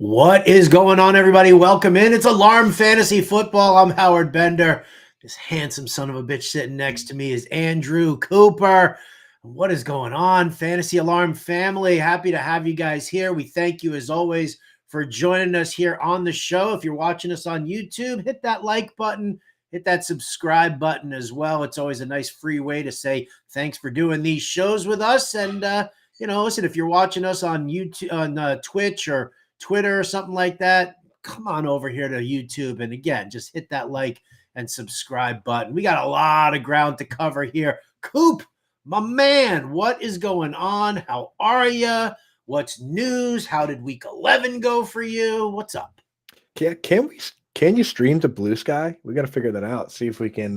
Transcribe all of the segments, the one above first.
What is going on, everybody? Welcome in. It's Alarm Fantasy Football. I'm Howard Bender. This handsome son of a bitch sitting next to me is Andrew Cooper. What is going on, Fantasy Alarm family? Happy to have you guys here. We thank you, as always, for joining us here on the show. If you're watching us on YouTube, hit that like button, hit that subscribe button as well. It's always a nice free way to say thanks for doing these shows with us. And, listen, if you're watching us on YouTube, on Twitch or Twitter or something like that, come on over here to YouTube. And again, just hit that like and subscribe button. We got a lot of ground to cover here. Coop, my man, what is going on? How are you? What's news? How did week 11 go for you? What's up? Can you stream to Blue Sky? We got to figure that out. See if we can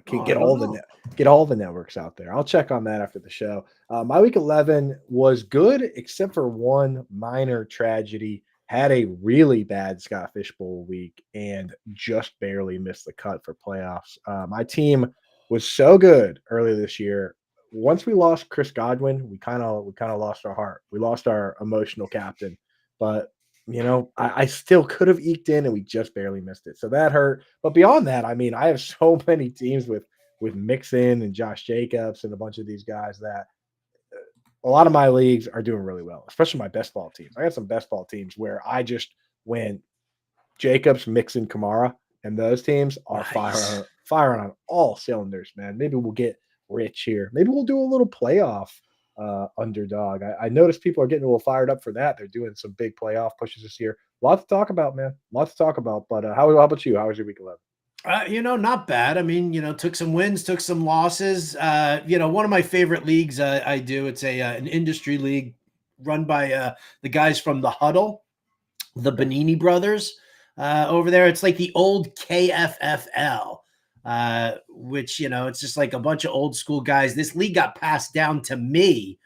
get all the networks out there. I'll check on that after the show. My week 11 was good, except for one minor tragedy. Had a really bad Scott Fishbowl week and just barely missed the cut for playoffs. My team was so good earlier this year. Once we lost Chris Godwin, we kind of lost our heart. We lost our emotional captain, but I still could have eked in, and we just barely missed it. So that hurt. But beyond that, I mean, I have so many teams with Mixon and Josh Jacobs and a bunch of these guys that a lot of my leagues are doing really well, especially my best ball teams. I got some best ball teams where I just went Jacobs, Mixon, Kamara, and those teams are Nice. firing on all cylinders, man. Maybe we'll get rich here. Maybe we'll do a little playoff underdog. I noticed people are getting a little fired up for that. They're doing some big playoff pushes this year. Lots to talk about, man. Lots to talk about. But how about you? How was your week 11? Not bad. I mean, took some wins, took some losses. One of my favorite leagues I do, it's an industry league run by the guys from the Huddle, the Benini brothers over there. It's like the old KFFL, which, it's just like a bunch of old school guys. This league got passed down to me.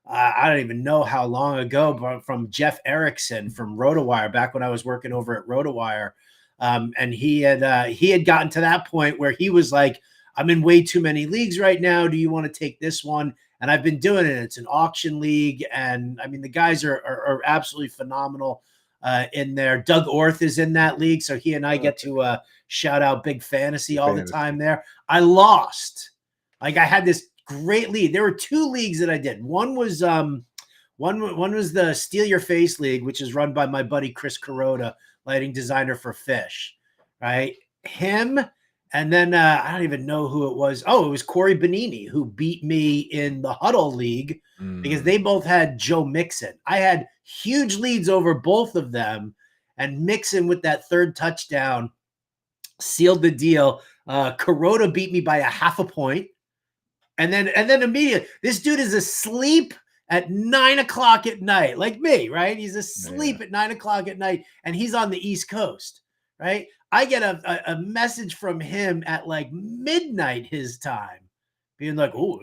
I don't even know how long ago, but from Jeff Erickson from RotoWire, back when I was working over at RotoWire. And he had gotten to that point where he was like, I'm in way too many leagues right now. Do you want to take this one? And I've been doing it. It's an auction league. And I mean, the guys are absolutely phenomenal in there. Doug Orth is in that league. So he and I get to shout out Big Fantasy all the time there. I lost. Like, I had this great lead. There were two leagues that I did. One was one was the Steal Your Face League, which is run by my buddy Chris Kuroda, lighting designer for Fish, right? Him, and then I don't even know who it was. Oh, it was Corey Benini who beat me in the Huddle League because they both had Joe Mixon. I had huge leads over both of them, and Mixon with that third touchdown sealed the deal. Kuroda beat me by a half a point. And then immediately, this dude is asleep at 9 o'clock at night, like me, right? He's asleep at 9 o'clock at night, and he's on the East Coast, right? I get a message from him at like midnight his time, being like, oh,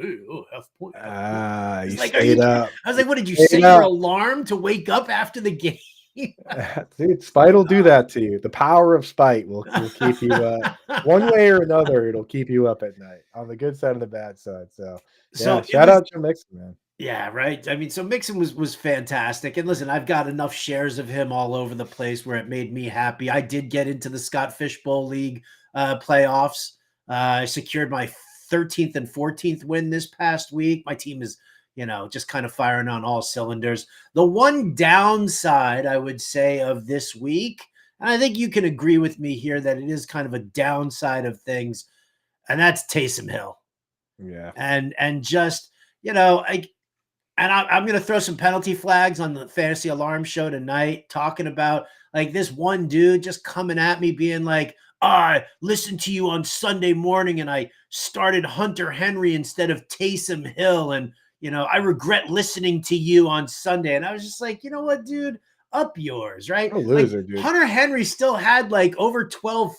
half point. You like, stayed up. I was like, what, did you set your alarm to wake up after the game? Dude, spite will do that to you. The power of spite will keep you one way or another. It'll keep you up at night on the good side and the bad side. So shout out to Mixon, man. Yeah, right. I mean, so Mixon was fantastic. And listen, I've got enough shares of him all over the place where it made me happy. I did get into the Scott Fishbowl League playoffs. I secured my 13th and 14th win this past week. My team is, just kind of firing on all cylinders. The one downside, I would say, of this week, and I think you can agree with me here that it is kind of a downside of things, and that's Taysom Hill. Yeah. And just, and I'm going to throw some penalty flags on the Fantasy Alarm show tonight, talking about like this one dude just coming at me being like, I listened to you on Sunday morning and I started Hunter Henry instead of Taysom Hill. And, I regret listening to you on Sunday. And I was just like, you know what, dude, up yours, right? A loser, dude. Hunter Henry still had like over 12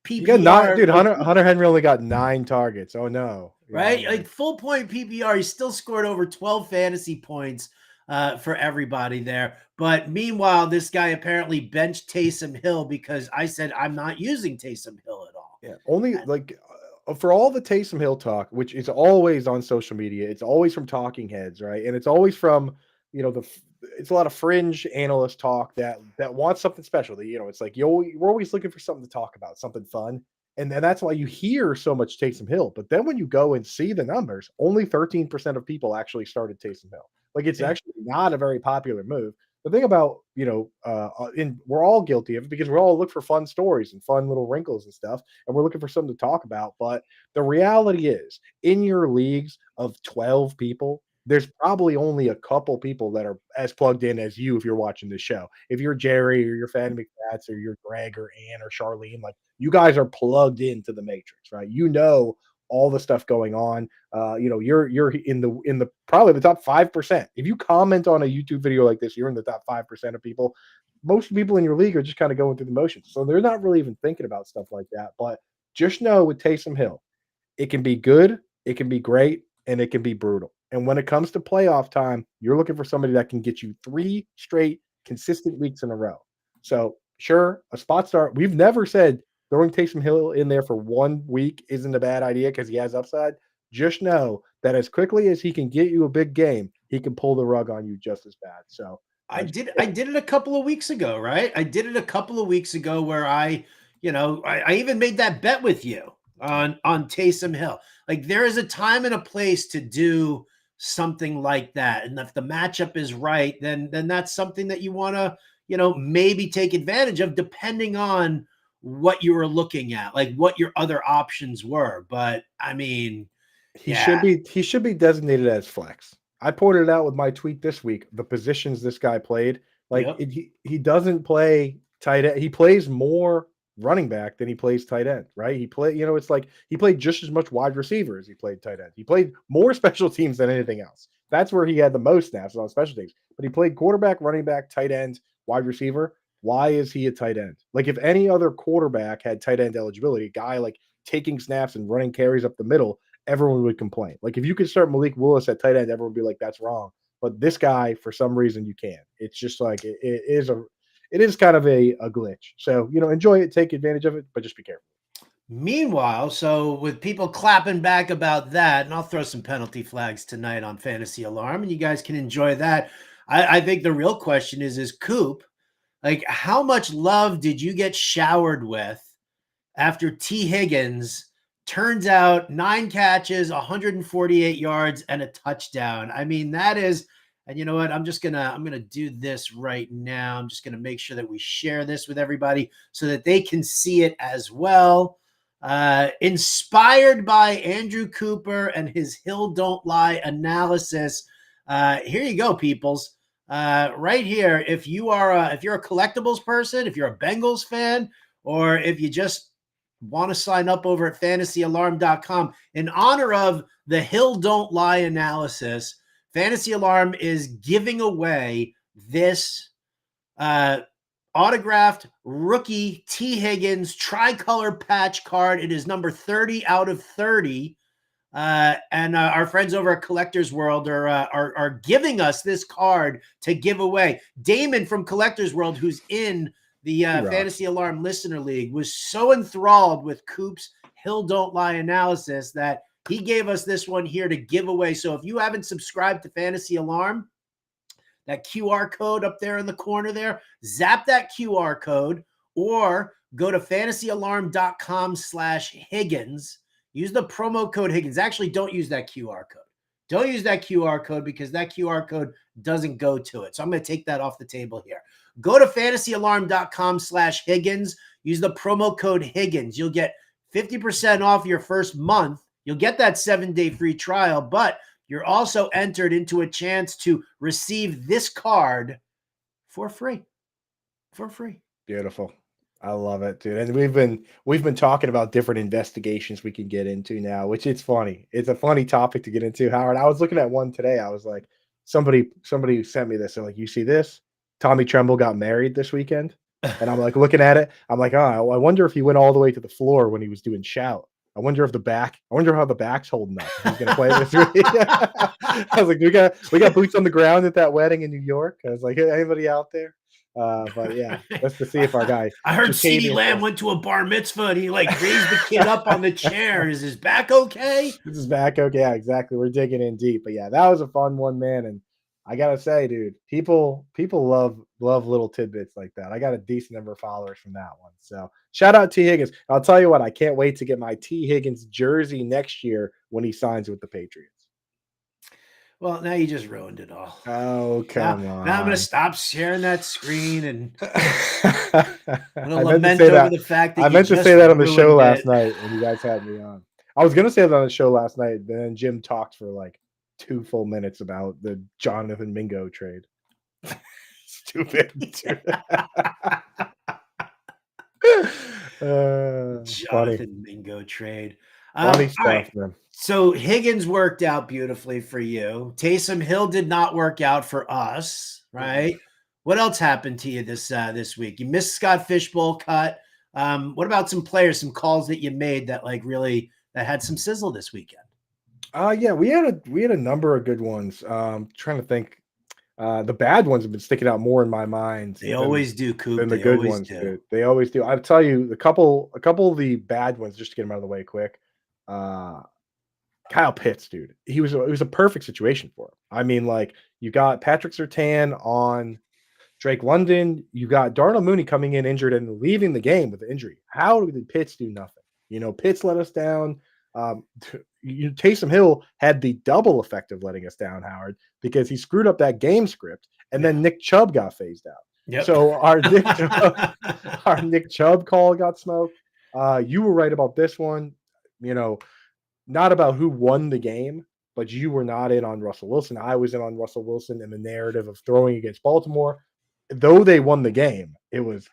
PPR. Dude, Hunter Henry only got 9 targets. Oh, no. Right? Like full point PPR, he still scored over 12 fantasy points for everybody there. But meanwhile, this guy apparently benched Taysom Hill because I said I'm not using Taysom Hill at all. Yeah, only for all the Taysom Hill talk, which is always on social media, it's always from talking heads, right? And it's always from it's a lot of fringe analyst talk that wants something special. That, it's like we're always looking for something to talk about, something fun, and that's why you hear so much Taysom Hill. But then when you go and see the numbers, only 13% of people actually started Taysom Hill. Like it's actually not a very popular move. The thing about we're all guilty of it because we all look for fun stories and fun little wrinkles and stuff, and we're looking for something to talk about. But the reality is, in your leagues of 12 people, there's probably only a couple people that are as plugged in as you if you're watching this show. If you're Jerry or you're Fanny McFats or you're Greg or Ann or Charlene, like you guys are plugged into the matrix, right? You know all the stuff going on. You're in the probably the top 5%. If you comment on a YouTube video like this, you're in the top 5% of people. Most people in your league are just kind of going through the motions. So they're not really even thinking about stuff like that. But just know with Taysom Hill, it can be good, it can be great, and it can be brutal. And when it comes to playoff time, you're looking for somebody that can get you 3 straight consistent weeks in a row. So sure, a spot start. We've never said throwing Taysom Hill in there for 1 week isn't a bad idea because he has upside. Just know that as quickly as he can get you a big game, he can pull the rug on you just as bad. So I did it a couple of weeks ago, right? I did it a couple of weeks ago where I even made that bet with you on Taysom Hill. Like there is a time and a place to do something like that. And if the matchup is right, then that's something that you want to, maybe take advantage of depending on what you were looking at, like what your other options were. But I mean, he should be designated as flex. I pointed out with my tweet this week the positions this guy played. Like he doesn't play tight end. He plays more running back than he plays tight end, right? It's like he played just as much wide receiver as he played tight end. He played more special teams than anything else. That's where he had the most snaps on special teams. But he played quarterback, running back, tight end, wide receiver. Why is he a tight end? Like if any other quarterback had tight end eligibility, a guy like taking snaps and running carries up the middle, everyone would complain. Like if you could start Malik Willis at tight end, everyone would be like, that's wrong. But this guy, for some reason, you can't. It's just like it is kind of a glitch. So, enjoy it, take advantage of it, but just be careful. Meanwhile, so with people clapping back about that, and I'll throw some penalty flags tonight on Fantasy Alarm, and you guys can enjoy that. I think the real question is Coop, like how much love did you get showered with after T. Higgins turns out 9 catches, 148 yards, and a touchdown? I mean, that is, and you know what? I'm gonna do this right now. I'm just gonna make sure that we share this with everybody so that they can see it as well. Inspired by Andrew Cooper and his Hill Don't Lie analysis. Here you go, peoples. Right here, if you're a collectibles person, if you're a Bengals fan, or if you just want to sign up over at fantasyalarm.com in honor of the Hill Don't Lie analysis, Fantasy Alarm is giving away this autographed rookie T. Higgins tricolor patch card. It is number 30 out of 30. And our friends over at Collectors World are giving us this card to give away. Damon from Collectors World, who's in the Fantasy Alarm Listener League, was so enthralled with Coop's Hill Don't Lie analysis that he gave us this one here to give away. So if you haven't subscribed to Fantasy Alarm, that QR code up there in the corner there, zap that QR code or go to fantasyalarm.com/Higgins. Use the promo code Higgins. Actually, don't use that QR code. Don't use that QR code because that QR code doesn't go to it. So I'm going to take that off the table here. Go to fantasyalarm.com/Higgins. Use the promo code Higgins. You'll get 50% off your first month. You'll get that 7-day free trial, but you're also entered into a chance to receive this card for free. For free. Beautiful. I love it, dude. And we've been talking about different investigations we can get into now, which it's funny. It's a funny topic to get into, Howard. I was looking at one today. I was like, somebody sent me this. They're like, you see this? Tommy Tremble got married this weekend. And I'm like looking at it. I'm like, I wonder if he went all the way to the floor when he was doing shout. I wonder how the back's holding up. He's gonna play this week. I was like, we got boots on the ground at that wedding in New York. I was like, hey, anybody out there? But yeah, let's to see if our guy. I heard CeeDee Lamb went to a bar mitzvah and he like raised the kid up on the chair. Is his back okay? Is his back okay? Yeah, exactly. We're digging in deep, but yeah, that was a fun one, man. And I gotta say, dude, people love little tidbits like that. I got a decent number of followers from that one. So shout out T. Higgins. I'll tell you what, I can't wait to get my T. Higgins jersey next year when he signs with the Patriots. Well, now you just ruined it all. Oh, Now, come now I'm going to on. stop sharing that screen and I'm going to I meant to lament say over that. the fact that I you meant to just say that on the show ruined last it. night when you guys had me on. I was gonna say that on the show last night, but then Jim talked for like 2 full minutes about the Jonathan Mingo trade. Stupid. Funny. Jonathan Mingo trade. Funny All right. stuff, man. So Higgins worked out beautifully for you. Taysom Hill did not work out for us, Mm-mm. right? What else happened to you this week? You missed Scott Fishbowl cut. What about some players, some calls that you made that like really that had some sizzle this weekend? Yeah, we had a number of good ones. Trying to think. The bad ones have been sticking out more in my mind They than always do, Coop. the They good always ones do. do. They always do. I'll tell you a couple of the bad ones just to get them out of the way quick. Uh, Kyle Pitts, dude, it was a perfect situation for him. I mean, like you got Patrick Surtain on Drake London, you got Darnell Mooney coming in injured and leaving the game with an injury. How did Pitts do nothing? Pitts let us down. Um, Taysom Hill had the double effect of letting us down, Howard, because he screwed up that game script, and Yeah. then Nick Chubb got phased out. Yep. So our Nick Chubb call got smoked. You were right about this one. You know, not about who won the game, but you were not in on Russell Wilson. I was in on Russell Wilson and the narrative of throwing against Baltimore. Though they won the game, it was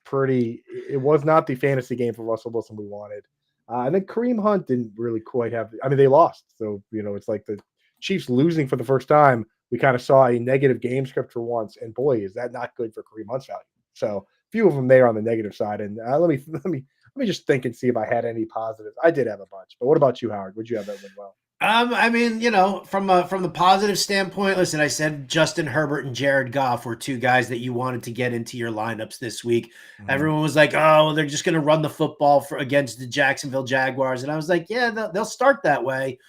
not the fantasy game for Russell Wilson we wanted. And then Kareem Hunt didn't really quite have, I mean, they lost. So, it's like the Chiefs losing for the first time. We kind of saw a negative game script for once. And boy, is that not good for Kareem Hunt's value. So, a few of them there on the negative side. And let me just think and see if I had any positives. I did have a bunch, but what about you, Howard? Would you have that went well? I mean, from the positive standpoint, listen, I said Justin Herbert and Jared Goff were two guys that you wanted to get into your lineups this week. Mhm. Everyone was like, "Oh, they're just going to run the football against the Jacksonville Jaguars," and I was like, "Yeah, they'll start that way."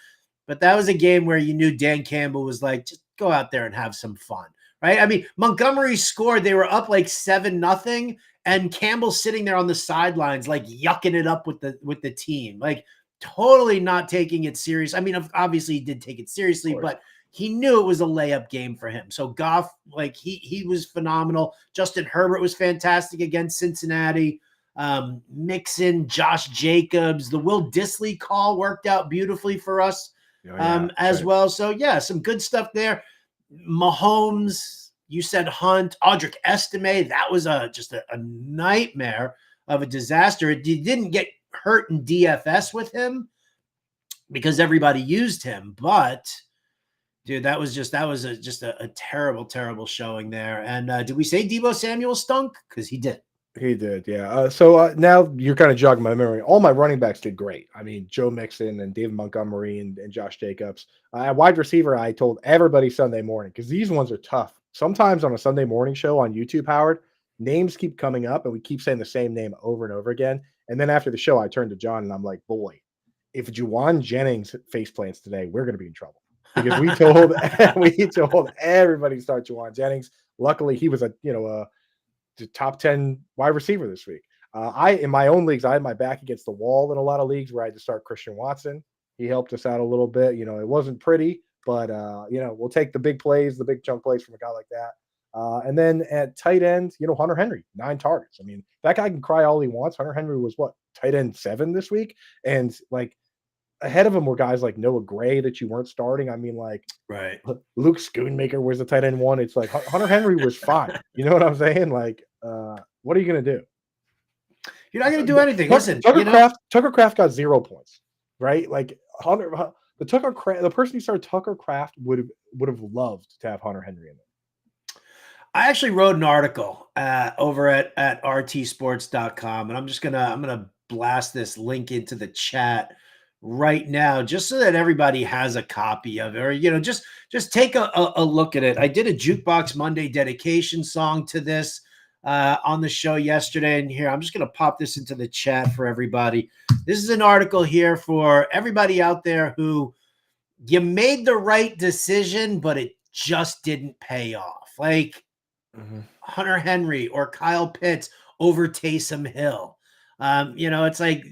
But that was a game where you knew Dan Campbell was like, "Just go out there and have some fun." Right? I mean, Montgomery scored; they were up like 7-0, and Campbell's sitting there on the sidelines, like yucking it up with the team, like totally not taking it serious. I mean, obviously he did take it Of seriously, course. but he knew it was a layup game for him. So Goff, like he was phenomenal. Justin Herbert was fantastic against Cincinnati. Mixon, Josh Jacobs, the Will Disley call worked out beautifully for us Oh, yeah. as Right. well. So yeah, some good stuff there. Mahomes, you said Hunt, Audric Estime, that was just a nightmare of a disaster. It didn't get hurt in DFS with him because everybody used him, but dude, that was just a terrible, terrible showing there. And did we say Debo Samuel stunk? Because he did. He did, yeah. So now you're kind of jogging my memory. All my running backs did great. I mean, Joe Mixon and David Montgomery and Josh Jacobs. At wide receiver, I told everybody Sunday morning because these ones are tough. Sometimes on a Sunday morning show on YouTube, Howard, names keep coming up and we keep saying the same name over and over again. And then after the show, I turned to John and I'm like, boy, if Juwan Jennings face plants today, we're going to be in trouble because we told everybody to start Juwan Jennings. Luckily, he was a top 10 wide receiver this week. In my own leagues, I had my back against the wall in a lot of leagues where I had to start Christian Watson. He helped us out a little bit. It wasn't pretty, but we'll take the big plays, the big chunk plays from a guy like that. And then at tight end, Hunter Henry, 9 targets. I mean, that guy can cry all he wants. Hunter Henry was what, tight end 7 this week? And like ahead of him were guys like Noah Gray that you weren't starting. I mean, like Right. Luke Schoonmaker was the tight end 1. It's like Hunter Henry was fine. You know what I'm saying? Like, what are you going to do? You're not going to do anything. Listen, Tucker Craft got 0 points, right? Like the person who started Tucker Craft would have loved to have Hunter Henry in there. I actually wrote an article over at rtsports.com, and I'm gonna blast this link into the chat right now, just so that everybody has a copy of it, or just take a look at it. I did a Jukebox Monday dedication song to this on the show yesterday, and here I'm just gonna pop this into the chat for everybody. This is an article here for everybody out there who you made the right decision, but it just didn't pay off. Like Hunter Henry or Kyle Pitts over Taysom Hill. It's like,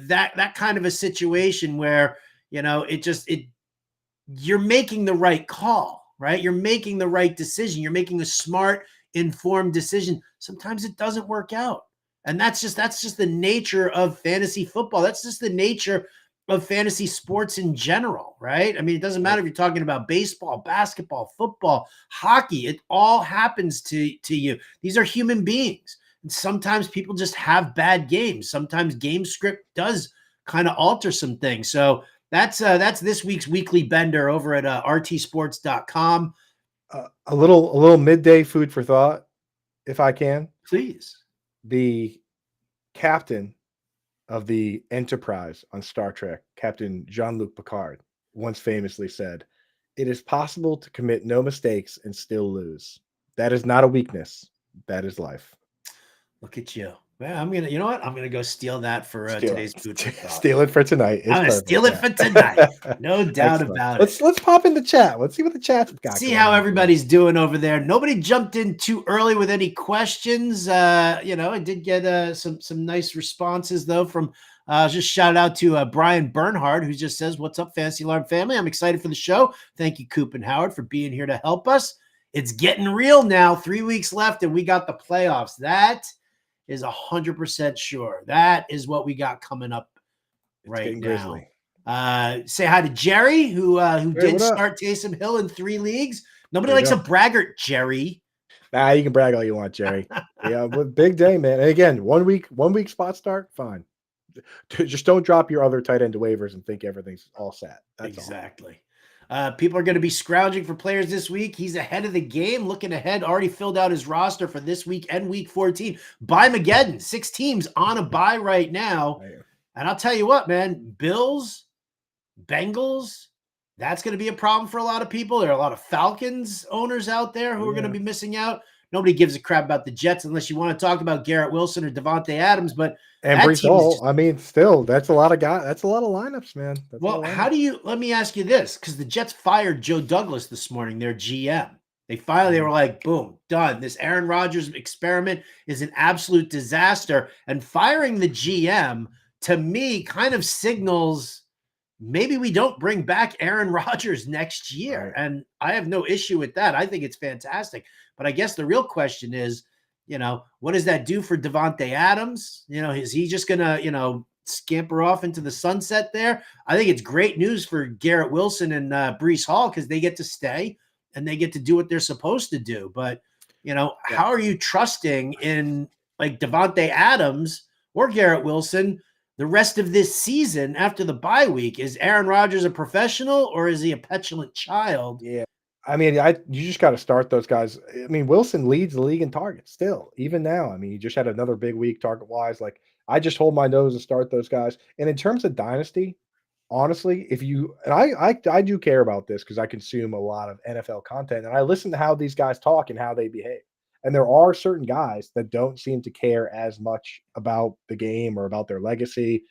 that kind of a situation where, you're making the right call, right? You're making the right decision. You're making a smart, informed decision. Sometimes it doesn't work out. And that's just the nature of fantasy football. That's just the nature of fantasy sports in general, right? I mean, it doesn't matter if you're talking about baseball, basketball, football, hockey. It all happens to you. These are human beings. And sometimes people just have bad games. Sometimes game script does kind of alter some things. So that's this week's weekly bender over at rtsports.com. A little midday food for thought, if I can. Please. The captain of the Enterprise on Star Trek, Captain Jean-Luc Picard, once famously said, "It is possible to commit no mistakes and still lose. That is not a weakness. That is life." Look at you. Man, I'm gonna go steal that for today's food for thought. Steal it for tonight. I'm gonna steal it for tonight. No doubt about it. Let's pop in the chat. Let's see what the chat's got. See how everybody's doing over there. Nobody jumped in too early with any questions. I did get some nice responses though from just shout out to Brian Bernhard, who just says, "What's up, Fantasy Alarm family? I'm excited for the show. Thank you, Coop and Howard, for being here to help us. It's getting real now. 3 weeks left, and we got the playoffs. That is 100% sure. That is what we got coming up right now. Say hi to Jerry, who did start Taysom Hill in 3 leagues. Nobody likes a braggart, Jerry. Nah, you can brag all you want, Jerry. Yeah, but big day, man. And again, 1 week spot start, fine. Just don't drop your other tight end to waivers and think everything's all set. That's exactly. All. People are going to be scrounging for players this week. He's ahead of the game, looking ahead, already filled out his roster for this week and week 14. Bye Mageddon, 6 teams on a bye right now. And I'll tell you what, man, Bills, Bengals, that's going to be a problem for a lot of people. There are a lot of Falcons owners out there who are going to be missing out. Nobody gives a crap about the Jets unless you want to talk about Garrett Wilson or Devontae Adams, but and Breece Hall. I mean, still, that's a lot of guys. That's a lot of lineups, man. Let me ask you this, because the Jets fired Joe Douglas this morning, their GM. They were like, boom, done. This Aaron Rodgers experiment is an absolute disaster. And firing the GM, to me, kind of signals maybe we don't bring back Aaron Rodgers next year. Right. And I have no issue with that. I think it's fantastic. But I guess the real question is, what does that do for Devontae Adams? Is he just going to, scamper off into the sunset there? I think it's great news for Garrett Wilson and Breece Hall because they get to stay and they get to do what they're supposed to do. But, how are you trusting in like Devontae Adams or Garrett Wilson the rest of this season after the bye week? Is Aaron Rodgers a professional or is he a petulant child? Yeah. I mean, you just got to start those guys. I mean, Wilson leads the league in targets still, even now. I mean, he just had another big week target-wise. Like, I just hold my nose and start those guys. And in terms of dynasty, honestly, I do care about this because I consume a lot of NFL content, and I listen to how these guys talk and how they behave. And there are certain guys that don't seem to care as much about the game or about their legacy,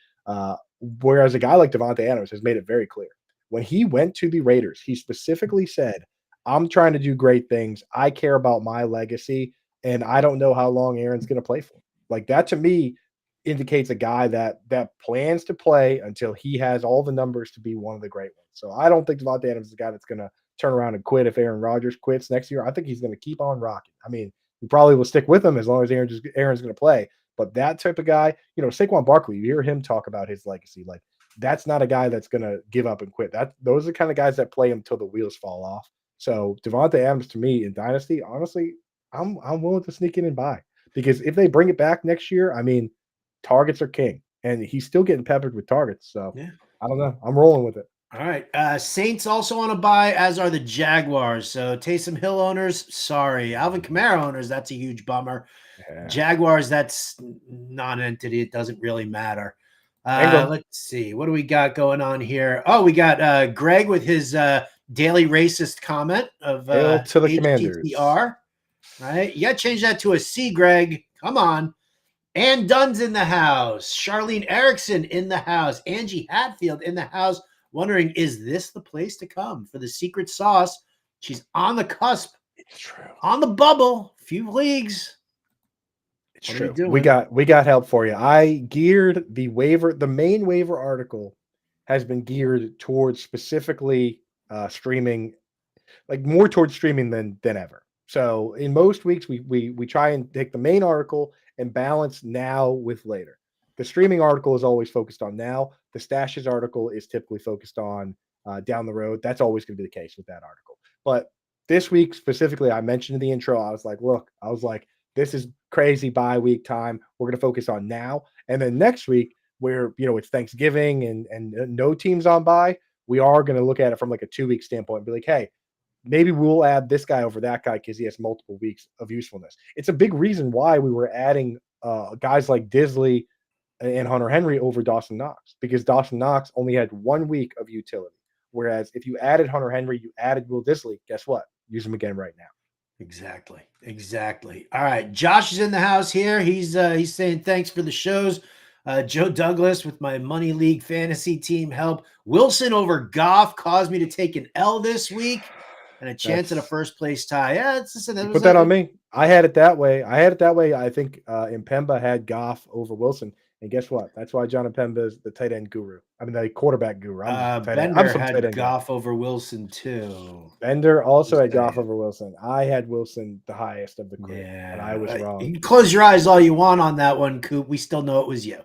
whereas a guy like Devontae Adams has made it very clear. When he went to the Raiders, he specifically said, "I'm trying to do great things. I care about my legacy, and I don't know how long Aaron's going to play for." Like, that to me indicates a guy that plans to play until he has all the numbers to be one of the great ones. So I don't think Devontae Adams is a guy that's going to turn around and quit if Aaron Rodgers quits next year. I think he's going to keep on rocking. I mean, he probably will stick with him as long as Aaron's going to play. But that type of guy, Saquon Barkley, you hear him talk about his legacy. Like, that's not a guy that's going to give up and quit. Those are the kind of guys that play him until the wheels fall off. So Devontae Adams, to me, in Dynasty, honestly, I'm willing to sneak in and buy. Because if they bring it back next year, I mean, targets are king. And he's still getting peppered with targets. So, I don't know. I'm rolling with it. All right. Saints also on a bye, as are the Jaguars. So Taysom Hill owners, sorry. Alvin Kamara owners, that's a huge bummer. Yeah. Jaguars, that's non-entity. It doesn't really matter. Let's see. What do we got going on here? Oh, we got Greg with his daily racist comment of to the Commanders. Right? You got to change that to a C, Greg. Come on. Ann Dunn's in the house. Charlene Erickson in the house. Angie Hatfield in the house. Wondering, is this the place to come for the secret sauce She's on the cusp, It's true. on the bubble, few leagues. It's What are we true. doing? We got help for you. I geared the waiver. The main waiver article has been geared towards specifically streaming, like more towards streaming than ever. So in most weeks, we try and take the main article and balance now with later. The streaming article is always focused on now. The stashes article is typically focused on down the road. That's always going to be the case with that article. But this week specifically, I mentioned in the intro, I was like, look, this is crazy bye week time. We're going to focus on now. And then next week, where it's Thanksgiving and no teams on bye, we are going to look at it from like a 2 week standpoint and be like, hey, maybe we'll add this guy over that guy because he has multiple weeks of usefulness. It's a big reason why we were adding guys like Disley and Hunter Henry over Dawson Knox, because Dawson Knox only had 1 week of utility. Whereas if you added Hunter Henry, you added Will Disley, guess what? Use him again right now. Exactly. All right. Josh is in the house here. He's saying thanks for the shows. Joe Douglas with my Money League fantasy team help. Wilson over Goff caused me to take an L this week and a chance at a first place tie. Yeah, put that on me. I had it that way. I think Impemba had Goff over Wilson. And guess what? That's why John Impemba is the tight end guru. I mean, the quarterback guru. Bender had Goff over Wilson too. Bender also had Goff over Wilson. I had Wilson the highest of the group, and I was wrong. You can close your eyes all you want on that one, Coop. We still know it was you.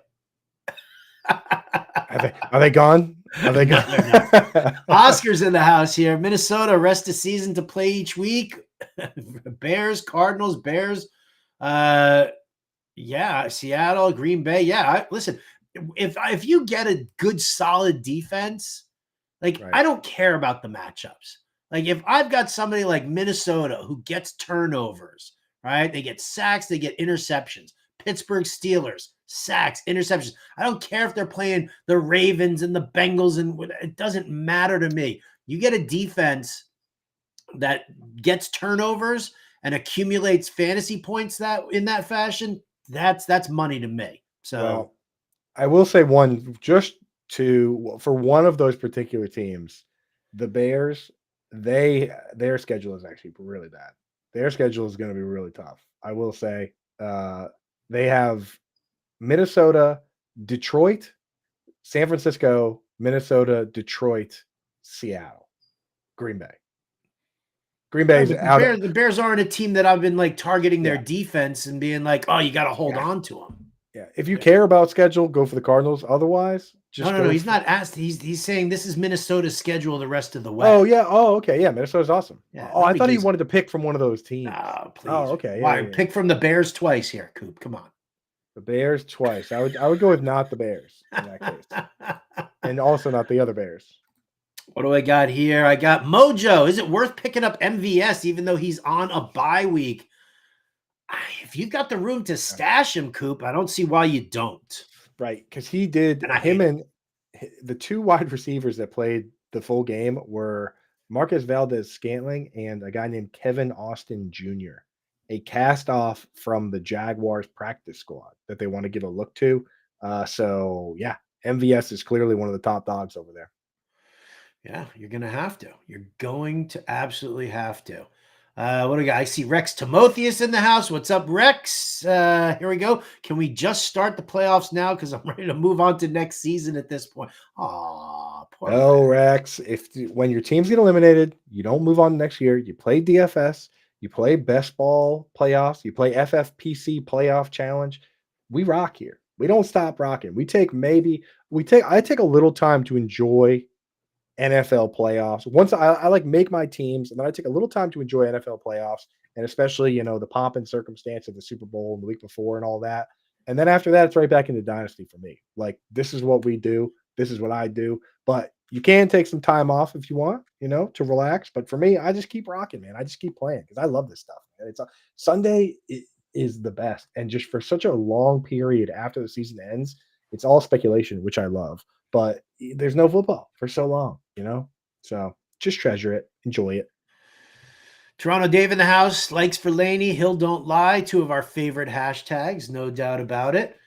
Are they gone? Are they gone? No. Oscar's in the house here. Minnesota rest of season to play each week. Bears, Cardinals, Bears. Yeah, Seattle, Green Bay. Yeah, listen, if you get a good solid defense, like I don't care about the matchups. Like if I've got somebody like Minnesota who gets turnovers, right? They get sacks, they get interceptions. Pittsburgh Steelers, sacks, interceptions. I don't care if they're playing the Ravens and the Bengals, and it doesn't matter to me. You get a defense that gets turnovers and accumulates fantasy points that in that fashion, that's money to me. So I will say for one of those particular teams, the Bears, their schedule is actually really bad. Their schedule is going to be really tough. I will say they have Minnesota, Detroit, San Francisco, Minnesota, Detroit, Seattle, Green Bay. Green Bay's out. The Bears aren't a team that I've been like targeting their defense and being like, oh, you got to hold on to them. Yeah, if you care about schedule, go for the Cardinals. Otherwise, just no. He's not asked. He's saying this is Minnesota's schedule the rest of the way. Oh yeah. Oh okay. Yeah, Minnesota's awesome. Yeah, I thought he wanted to pick from one of those teams. Oh please. Oh okay. Why pick from the Bears twice here, Coop? Come on. The Bears twice. I would go with not the Bears in that case, and also not the other Bears. What do I got here? I got Mojo. Is it worth picking up MVS even though he's on a bye week? If you've got the room to stash him, Coop, I don't see why you don't. Right, because he did. And the two wide receivers that played the full game were Marcus Valdez-Scantling and a guy named Kevin Austin Jr., a cast-off from the Jaguars practice squad that they want to get a look to. So, yeah, MVS is clearly one of the top dogs over there. Yeah, you're going to have to. You're going to absolutely have to. What do we got? I see Rex Timotheus in the house. What's up, Rex? Here we go. Can we just start the playoffs now? Because I'm ready to move on to next season at this point. Aw, poor Rex. When your teams get eliminated, you don't move on next year. You play DFS. You play best ball playoffs. You play FFPC playoff challenge. We rock here. We don't stop rocking. I take a little time to enjoy NFL playoffs. Once I like make my teams, and then I take a little time to enjoy NFL playoffs, and especially the pomp and circumstance of the Super Bowl and the week before and all that. And then after that, it's right back into Dynasty for me. Like, this is what we do. This is what I do. But you can take some time off if you want, to relax. But for me, I just keep rocking, man. I just keep playing because I love this stuff. Man. Sunday is the best, and just for such a long period after the season ends, it's all speculation, which I love. But there's no football for so long, So just treasure it, enjoy it. Toronto Dave in the house, likes for Laney, Hill don't lie, two of our favorite hashtags, no doubt about it.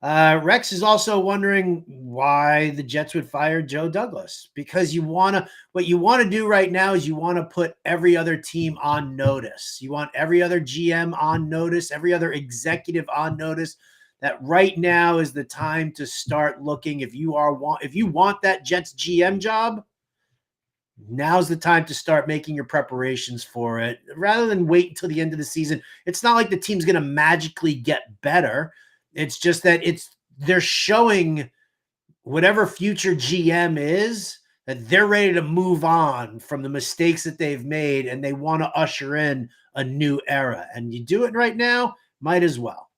Rex is also wondering why the Jets would fire Joe Douglas, because what you want to do right now is you want to put every other team on notice. You want every other GM on notice, every other executive on notice that right now is the time to start looking. If you want that Jets GM job, now's the time to start making your preparations for it rather than wait until the end of the season. It's not like the team's going to magically get better. It's just that they're showing whatever future GM is that they're ready to move on from the mistakes that they've made and they want to usher in a new era. And you do it right now, might as well.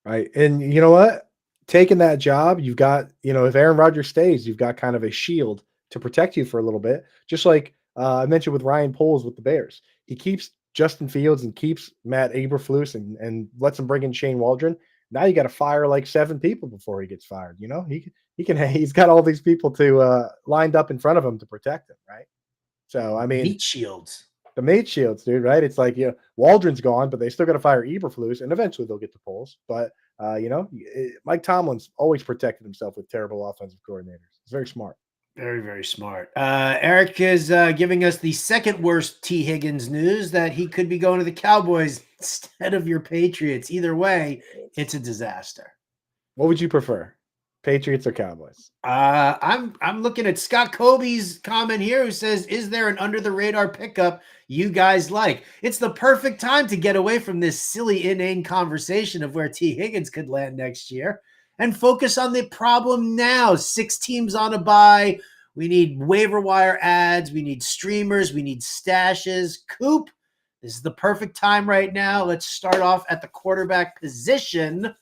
Right. And you know what? Taking that job, you've got, if Aaron Rodgers stays, you've got kind of a shield to protect you for a little bit. Just like I mentioned with Ryan Poles with the Bears. He keeps Justin Fields and keeps Matt Eberflus and lets him bring in Shane Waldron. Now you got to fire like 7 people before he gets fired. He's got all these people to lined up in front of him to protect him, right? So I mean, Meat shields. the mate shields, dude, right? It's like, Waldron's gone, but they still got to fire Eberflus, and eventually they'll get the polls. But, Mike Tomlin's always protected himself with terrible offensive coordinators. It's very smart. Very, very smart. Eric is giving us the second worst T. Higgins news, that he could be going to the Cowboys instead of your Patriots. Either way, it's a disaster. What would you prefer, Patriots or Cowboys? I'm looking at Scott Kobe's comment here, who says, "Is there an under the radar pickup you guys like?" It's the perfect time to get away from this silly, inane conversation of where T. Higgins could land next year and focus on the problem now. 6 teams on a bye. We need waiver wire ads. We need streamers. We need stashes. Coop, this is the perfect time right now. Let's start off at the quarterback position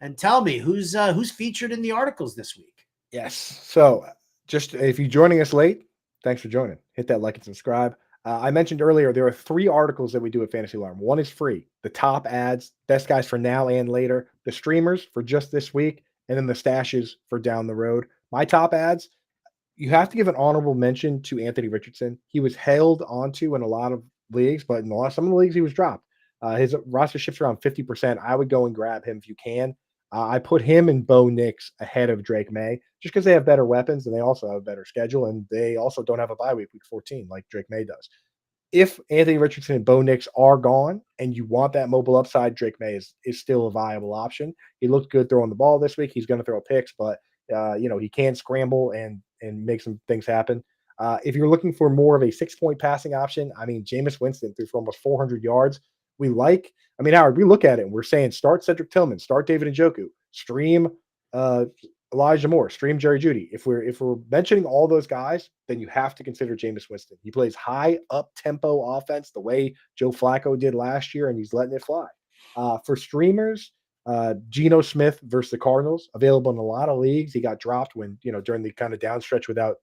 and tell me who's featured in the articles this week. Yes. So just if you're joining us late, thanks for joining. Hit that like and subscribe. I mentioned earlier, there are 3 articles that we do at Fantasy Alarm. One is free, the top ads, best guys for now and later, the streamers for just this week, and then the stashes for down the road. My top ads, you have to give an honorable mention to Anthony Richardson. He was held onto in a lot of leagues, but in some of the leagues he was dropped. His roster shifts around 50%. I would go and grab him if you can. I put him and Bo Nix ahead of Drake May just because they have better weapons and they also have a better schedule, and they also don't have a bye week 14 like Drake May does. If Anthony Richardson and Bo Nix are gone and you want that mobile upside, Drake May is still a viable option. He looked good throwing the ball this week. He's going to throw picks, but he can scramble and make some things happen. If you're looking for more of a 6-point passing option, I mean, Jameis Winston threw for almost 400 yards. Howard, we look at it and we're saying start Cedric Tillman, start David Njoku, stream Elijah Moore, stream Jerry Jeudy. If we're mentioning all those guys, then you have to consider Jameis Winston. He plays high up tempo offense the way Joe Flacco did last year, and he's letting it fly. For streamers, Geno Smith versus the Cardinals, available in a lot of leagues. He got dropped when during the kind of down stretch without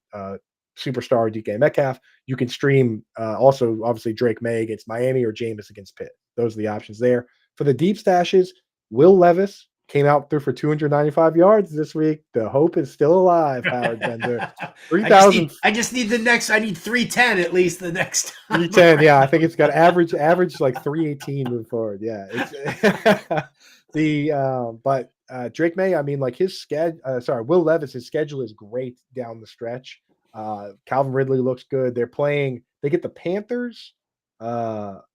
superstar DK Metcalf. You can stream also obviously Drake May against Miami or Jameis against Pitt. Those are the options there. For the deep stashes, Will Levis came out through for 295 yards this week. The hope is still alive, Howard Bender. 3,000. I just need I need 310 at least the next time. 310, yeah. I think it's got average like 318 moving forward. Yeah. But Drake May, I mean, like Will Levis, his schedule is great down the stretch. Calvin Ridley looks good. They get the Panthers.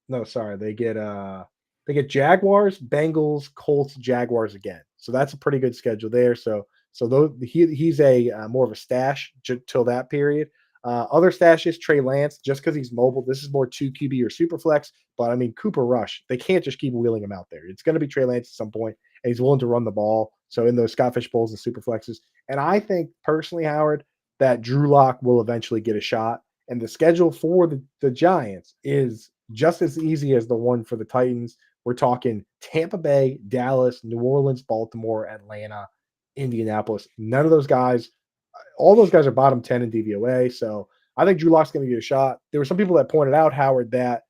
They get Jaguars, Bengals, Colts, Jaguars again. So that's a pretty good schedule there. He's a more of a stash till that period. Other stashes, Trey Lance, just because he's mobile. This is more 2 QB or super flex. But I mean, Cooper Rush, they can't just keep wheeling him out there. It's going to be Trey Lance at some point, and he's willing to run the ball. So in those Scottish Bowls and super flexes. And I think personally, Howard, that Drew Lock will eventually get a shot. And the schedule for the Giants is just as easy as the one for the Titans. We're talking Tampa Bay, Dallas, New Orleans, Baltimore, Atlanta, Indianapolis. None of those guys, all those guys are bottom 10 in DVOA. So I think Drew Lock's going to get a shot. There were some people that pointed out, Howard, that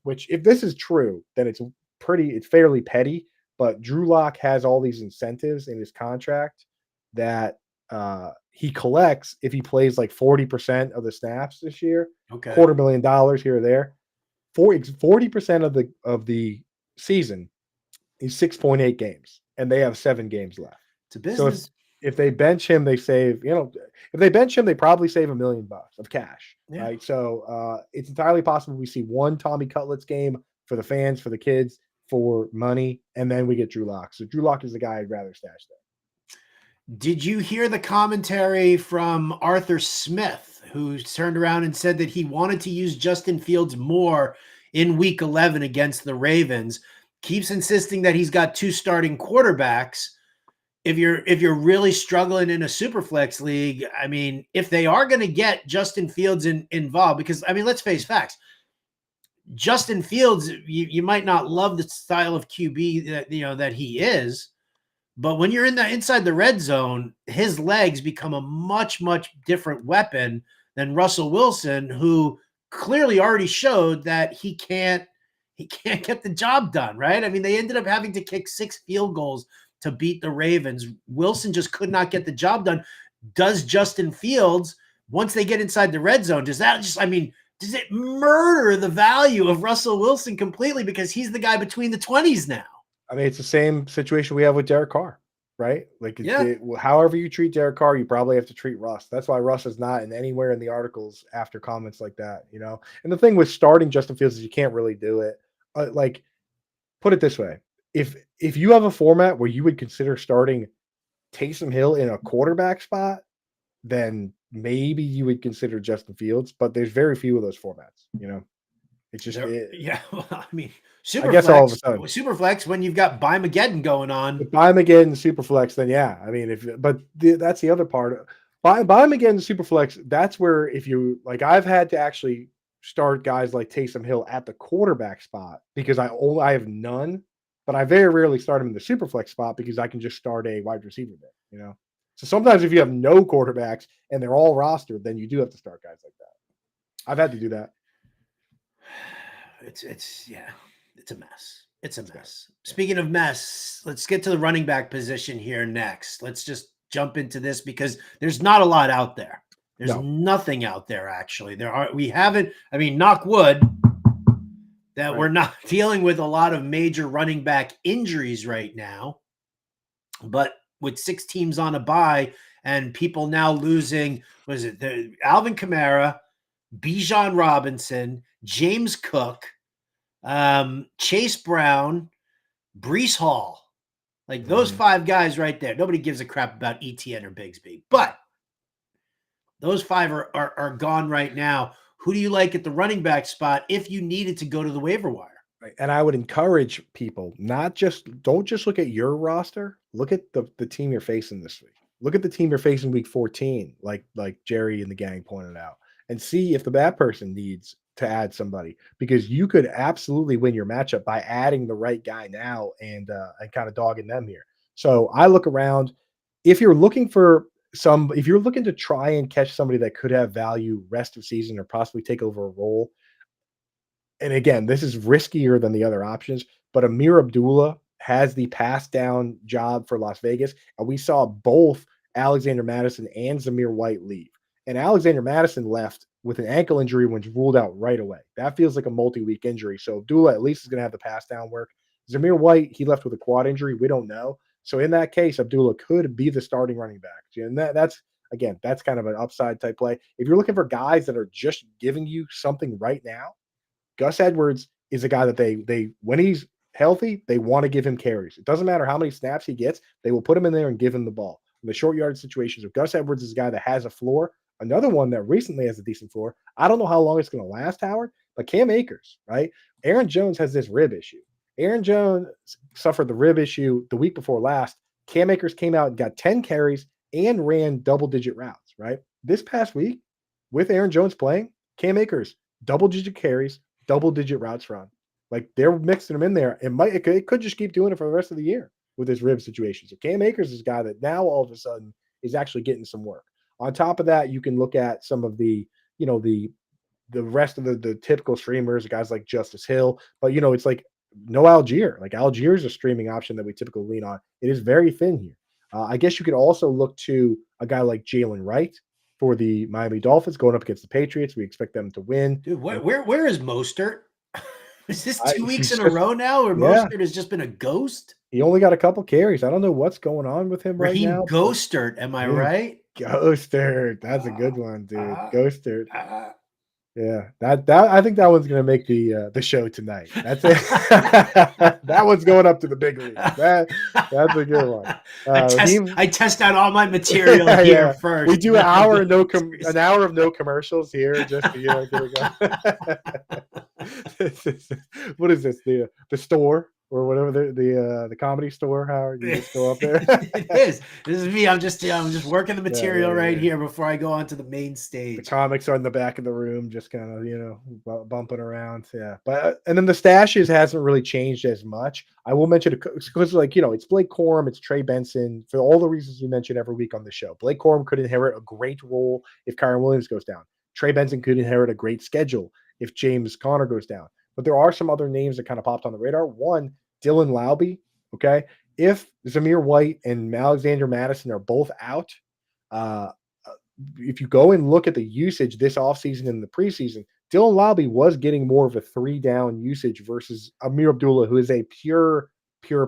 which if this is true, then it's fairly petty. But Drew Lock has all these incentives in his contract that he collects if he plays like 40% of the snaps this year. Okay. $250,000 here or there. 40% of the season is 6.8 games. and they have 7 games left. It's a So business. if they bench him, they save, if they bench him, they probably save $1 million of cash, Yeah. right? So it's entirely possible we see one Tommy Cutlets game for the fans, for the kids, for money, and then we get Drew Lock. So Drew Lock is the guy I'd rather stash there. Did you hear the commentary from Arthur Smith, who turned around and said that he wanted to use Justin Fields more in week 11 against the Ravens? Keeps insisting that he's got 2 starting quarterbacks. If you're really struggling in a superflex league, I mean, if they are going to get Justin Fields involved, because I mean, let's face facts. Justin Fields, you might not love the style of QB that he is, but when you're inside the red zone, his legs become a much, much different weapon than Russell Wilson, who clearly already showed that he can't get the job done, right? I mean, they ended up having to kick 6 field goals to beat the Ravens. Wilson just could not get the job done. Does Justin Fields, once they get inside the red zone, does it murder the value of Russell Wilson completely because he's the guy between the 20s now? I mean, it's the same situation we have with Derek Carr, right? Like, however you treat Derek Carr, you probably have to treat Russ. That's why Russ is not anywhere in the articles after comments like that, And the thing with starting Justin Fields is you can't really do it. Put it this way: if you have a format where you would consider starting Taysom Hill in a quarterback spot, then maybe you would consider Justin Fields. But there's very few of those formats, It's just well, I mean, I guess all of a sudden, Superflex when you've got Bymageddon going on. If Bymageddon Superflex, then yeah. I mean, that's the other part. Bymageddon Superflex, that's where if you like, I've had to actually start guys like Taysom Hill at the quarterback spot because I have none, but I very rarely start him in the Superflex spot because I can just start a wide receiver there, So sometimes if you have no quarterbacks and they're all rostered, then you do have to start guys like that. I've had to do that. It's a mess. It's a mess. Speaking of mess, let's get to the running back position here next. Let's just jump into this because there's not a lot out there. There's nothing out there, actually. Knock wood, that we're not dealing with a lot of major running back injuries right now. But with 6 teams on a bye and people now losing, Alvin Kamara, Bijan Robinson, James Cook, Chase Brown, Breece Hall. Like those 5 guys right there. Nobody gives a crap about ETN or Bigsby. But those 5 are gone right now. Who do you like at the running back spot if you needed to go to the waiver wire? Right. And I would encourage people don't just look at your roster. Look at the team you're facing this week. Look at the team you're facing week 14, like Jerry and the gang pointed out, and see if the bad person needs to add somebody because you could absolutely win your matchup by adding the right guy now and kind of dogging them here. So I look around. If you're looking to try and catch somebody that could have value rest of season or possibly take over a role, and again, this is riskier than the other options, but Amir Abdullah has the pass down job for Las Vegas, and we saw both Alexander Madison and Zamir White leave. And Alexander Madison left with an ankle injury when ruled out right away. That feels like a multi-week injury. So Abdullah at least is going to have the pass down work. Zamir White, he left with a quad injury. We don't know. So in that case, Abdullah could be the starting running back. And that's kind of an upside type play. If you're looking for guys that are just giving you something right now, Gus Edwards is a guy that they when he's healthy, they want to give him carries. It doesn't matter how many snaps he gets. They will put him in there and give him the ball. In the short yard situations, if Gus Edwards is a guy that has a floor, another one that recently has a decent floor. I don't know how long it's going to last, Howard, but Cam Akers, right? Aaron Jones has this rib issue. Aaron Jones suffered the rib issue the week before last. Cam Akers came out and got 10 carries and ran double-digit routes, right? This past week, with Aaron Jones playing, Cam Akers, double-digit carries, double-digit routes run. Like, they're mixing them in there. It could just keep doing it for the rest of the year with this rib situation. So Cam Akers is a guy that now all of a sudden is actually getting some work. On top of that, you can look at some of the rest of the typical streamers, guys like Justice Hill, but it's like no Algier. Like Algier is a streaming option that we typically lean on. It is very thin here. I guess you could also look to a guy like Jalen Wright for the Miami Dolphins going up against the Patriots. We expect them to win. Dude, where is Mostert? Is this 2 weeks in a row now, or Mostert has just been a ghost? He only got a couple carries. I don't know what's going on with him right Raheem now. Ghostert, am I Raheem right? Ghostert. That's a good one, dude. Uh, Ghostert. uh, Yeah, that I think that one's gonna make the show tonight. That's it. That one's going up to the big league. That's a good one. Raheem, I test out all my material yeah, here yeah. We first, do and an then I hour go of no to an hour of no commercials here just to get it going. What is this? The store or whatever the comedy store? How you just go up there? It is. This is me. I'm just working the Yeah, material yeah, right yeah. here before I go onto the main The stage. comics are in the back of the room, just kind of bumping around. Yeah, but and then the stashes hasn't really changed as much. I will mention because it's Blake Corum, it's Trey Benson for all the reasons we mention every week on the show. Blake Corum could inherit a great role if Kyron Williams goes down. Trey Benson could inherit a great schedule if James Conner goes down. But there are some other names that kind of popped on the radar. One, Dylan Laube. Okay, if Zamir White and Alexander Madison are both out. Uh, if you go and look at the usage this offseason and the preseason, Dylan Laube was getting more of a 3-down usage versus Amir Abdullah, who is a pure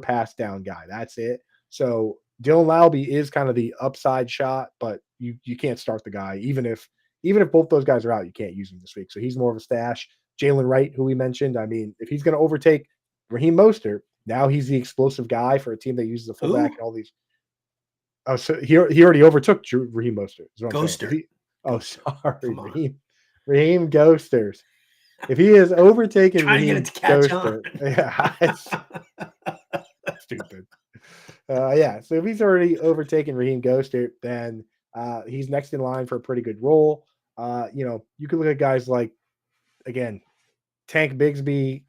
pass down guy. That's it. So Dylan Laube is kind of the upside shot, but you can't start the guy even if both those guys are out, you can't use him this week. So he's more of a stash. Jalen Wright, who we mentioned, I mean, if he's going to overtake Raheem Mostert, now he's the explosive guy for a team that uses a fullback Who? and all these. Oh, so he already overtook Raheem Mostert. Is what I'm saying. If Ghoster. he, oh, Ghoster. sorry, Come on. Raheem Ghosters. If he has overtaken Trying to get it Raheem to catch on. Ghoster, yeah, it's stupid. Yeah. So if he's already overtaken Raheem Ghoster, then he's next in line for a pretty good role. You can look at guys like again Tank Bigsby,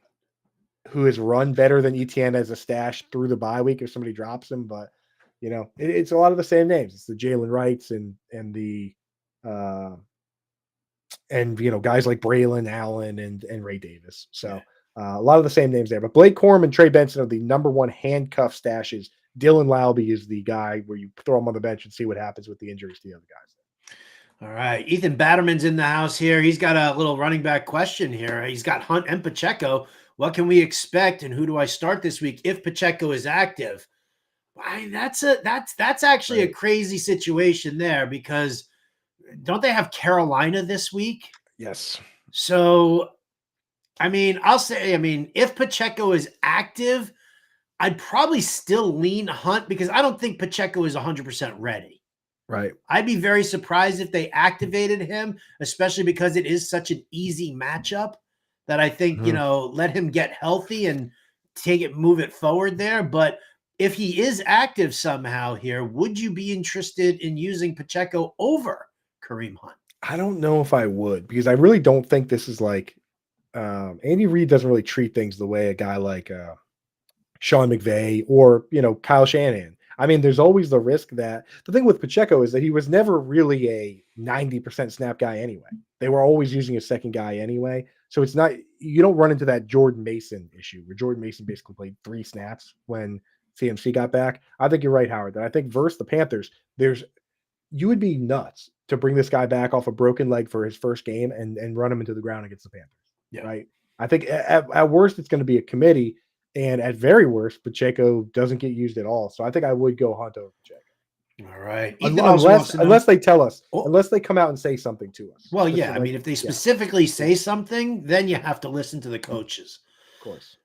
who has run better than ETN as a stash through the bye week if somebody drops him. But it's a lot of the same names. It's the Jalen Wrights and uh, guys like Braylon Allen and Ray Davis. So a lot of the same names there. But Blake Corum and Trey Benson are the number one handcuff stashes. Dylan Laube is the guy where you throw him on the bench and see what happens with the injuries to the other guys. All right. Ethan Batterman's in the house here. He's got a little running back question here. He's got Hunt and Pacheco. What can we expect, and who do I start this week if Pacheco is active? That's actually a crazy situation there because don't they have Carolina this week? Yes. So, I'll say, if Pacheco is active, I'd probably still lean Hunt because I don't think Pacheco is 100% ready. Right. I'd be very surprised if they activated him, especially because it is such an easy matchup that I think, let him get healthy and move it forward there. But if he is active somehow here, would you be interested in using Pacheco over Kareem Hunt? I don't know if I would because I really don't think this is like Andy Reid doesn't really treat things the way a guy like Sean McVay or Kyle Shanahan. I mean, there's always the risk that the thing with Pacheco is that he was never really a 90% snap guy anyway. They were always using a second guy anyway. So it's not you don't run into that Jordan Mason issue where Jordan Mason basically played 3 snaps when CMC got back. I think you're right, Howard. That I think versus the Panthers, you would be nuts to bring this guy back off a broken leg for his first game and run him into the ground against the Panthers. Yeah. Right. I think at worst it's going to be a committee. And at very worst, Pacheco doesn't get used at all. So I think I would go Hunt over Pacheco. All right. Unless they tell us, unless they come out and say something to us. Well, yeah. If they specifically say something, then you have to listen to the coaches. Of course.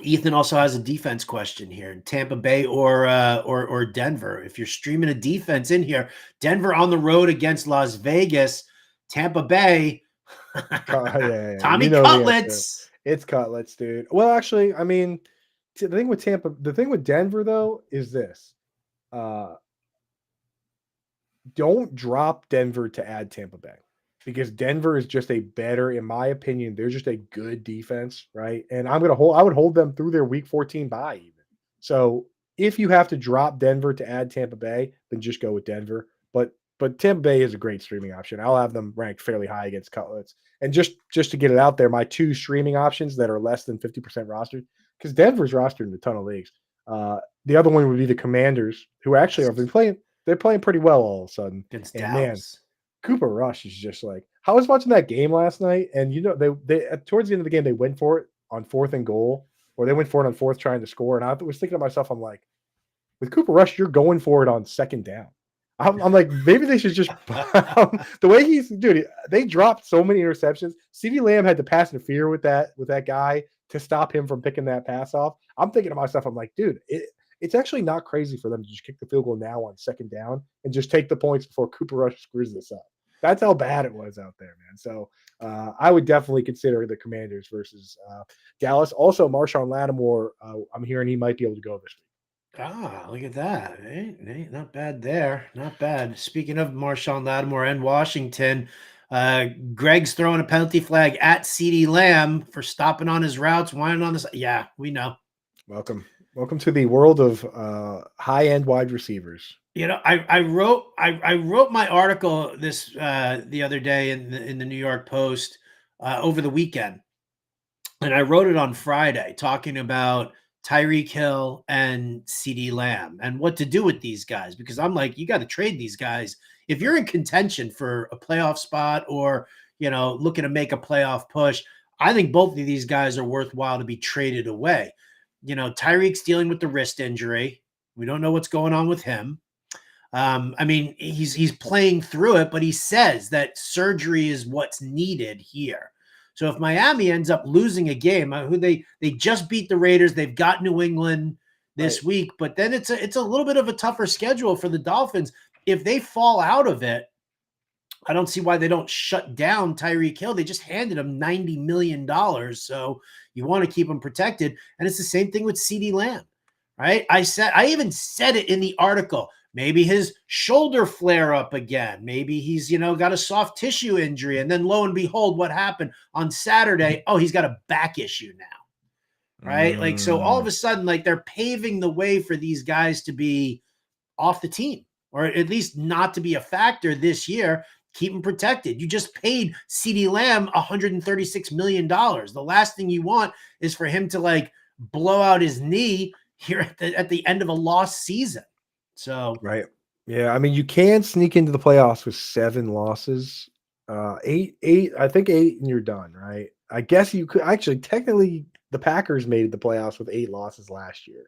Ethan also has a defense question here. Tampa Bay or Denver. If you're streaming a defense in here, Denver on the road against Las Vegas, Tampa Bay. Tommy Cutlets. It's Cutlets, dude. Well, actually, the thing with Denver though is this. Don't drop Denver to add Tampa Bay because Denver is just a better, in my opinion, they're just a good defense, right? And I would hold them through their week 14 bye even. So if you have to drop Denver to add Tampa Bay, then just go with Denver. But Tampa Bay is a great streaming option. I'll have them ranked fairly high against Cutlets. And just to get it out there, my 2 streaming options that are less than 50% rostered, because Denver's rostered in a ton of leagues. The other one would be the Commanders, who actually have been playing. They're playing pretty well all of a sudden. Against and Dallas. Man, Cooper Rush is just like I was watching that game last night, and they towards the end of the game they went for it on 4th and goal, or they went for it on fourth trying to score. And I was thinking to myself, I'm like, with Cooper Rush, you're going for it on second down. I'm like, maybe they should just the way dude. They dropped so many interceptions. CeeDee Lamb had to pass interfere with that guy to stop him from picking that pass off. I'm thinking to myself, I'm like, dude, it's actually not crazy for them to just kick the field goal now on second down and just take the points before Cooper Rush screws this up. That's how bad it was out there, man. So I would definitely consider the Commanders versus Dallas. Also, Marshawn Lattimore, I'm hearing he might be able to go this week. Ah, look at that. Not bad there. Not bad. Speaking of Marshawn Lattimore and Washington, Greg's throwing a penalty flag at CeeDee Lamb for stopping on his routes, whining on this. Yeah, we know. Welcome to the world of high-end wide receivers. You know, I wrote my article this the other day in the New York Post over the weekend, and I wrote it on Friday talking about Tyreek Hill and CeeDee Lamb and what to do with these guys, because I'm like, you got to trade these guys if you're in contention for a playoff spot or, you know, looking to make a playoff push. I think both of these guys are worthwhile to be traded away. You know, Tyreek's dealing with the wrist injury. We don't know what's going on with him. I mean, he's playing through it, but he says that surgery is what's needed here. So if Miami ends up losing a game, who they just beat the Raiders, they've got New England this week, but then it's a little bit of a tougher schedule for the Dolphins. If they fall out of it, I don't see why they don't shut down Tyreek Hill. They just handed him $90 million. So you want to keep him protected. And it's the same thing with CeeDee Lamb, right? I even said it in the article. Maybe his shoulder flare up again. Maybe he's, got a soft tissue injury. And then lo and behold, what happened on Saturday? Oh, he's got a back issue now, right? Like, so all of a sudden, like, they're paving the way for these guys to be off the team, or at least not to be a factor this year. Keep him protected. You just paid CeeDee Lamb $136 million. The last thing you want is for him to, like, blow out his knee here at the end of a lost season. So right. Yeah, I mean, you can sneak into the playoffs with 7 losses. Eight, I think 8, and you're done, right? I guess you could actually technically the Packers made the playoffs with 8 losses last year.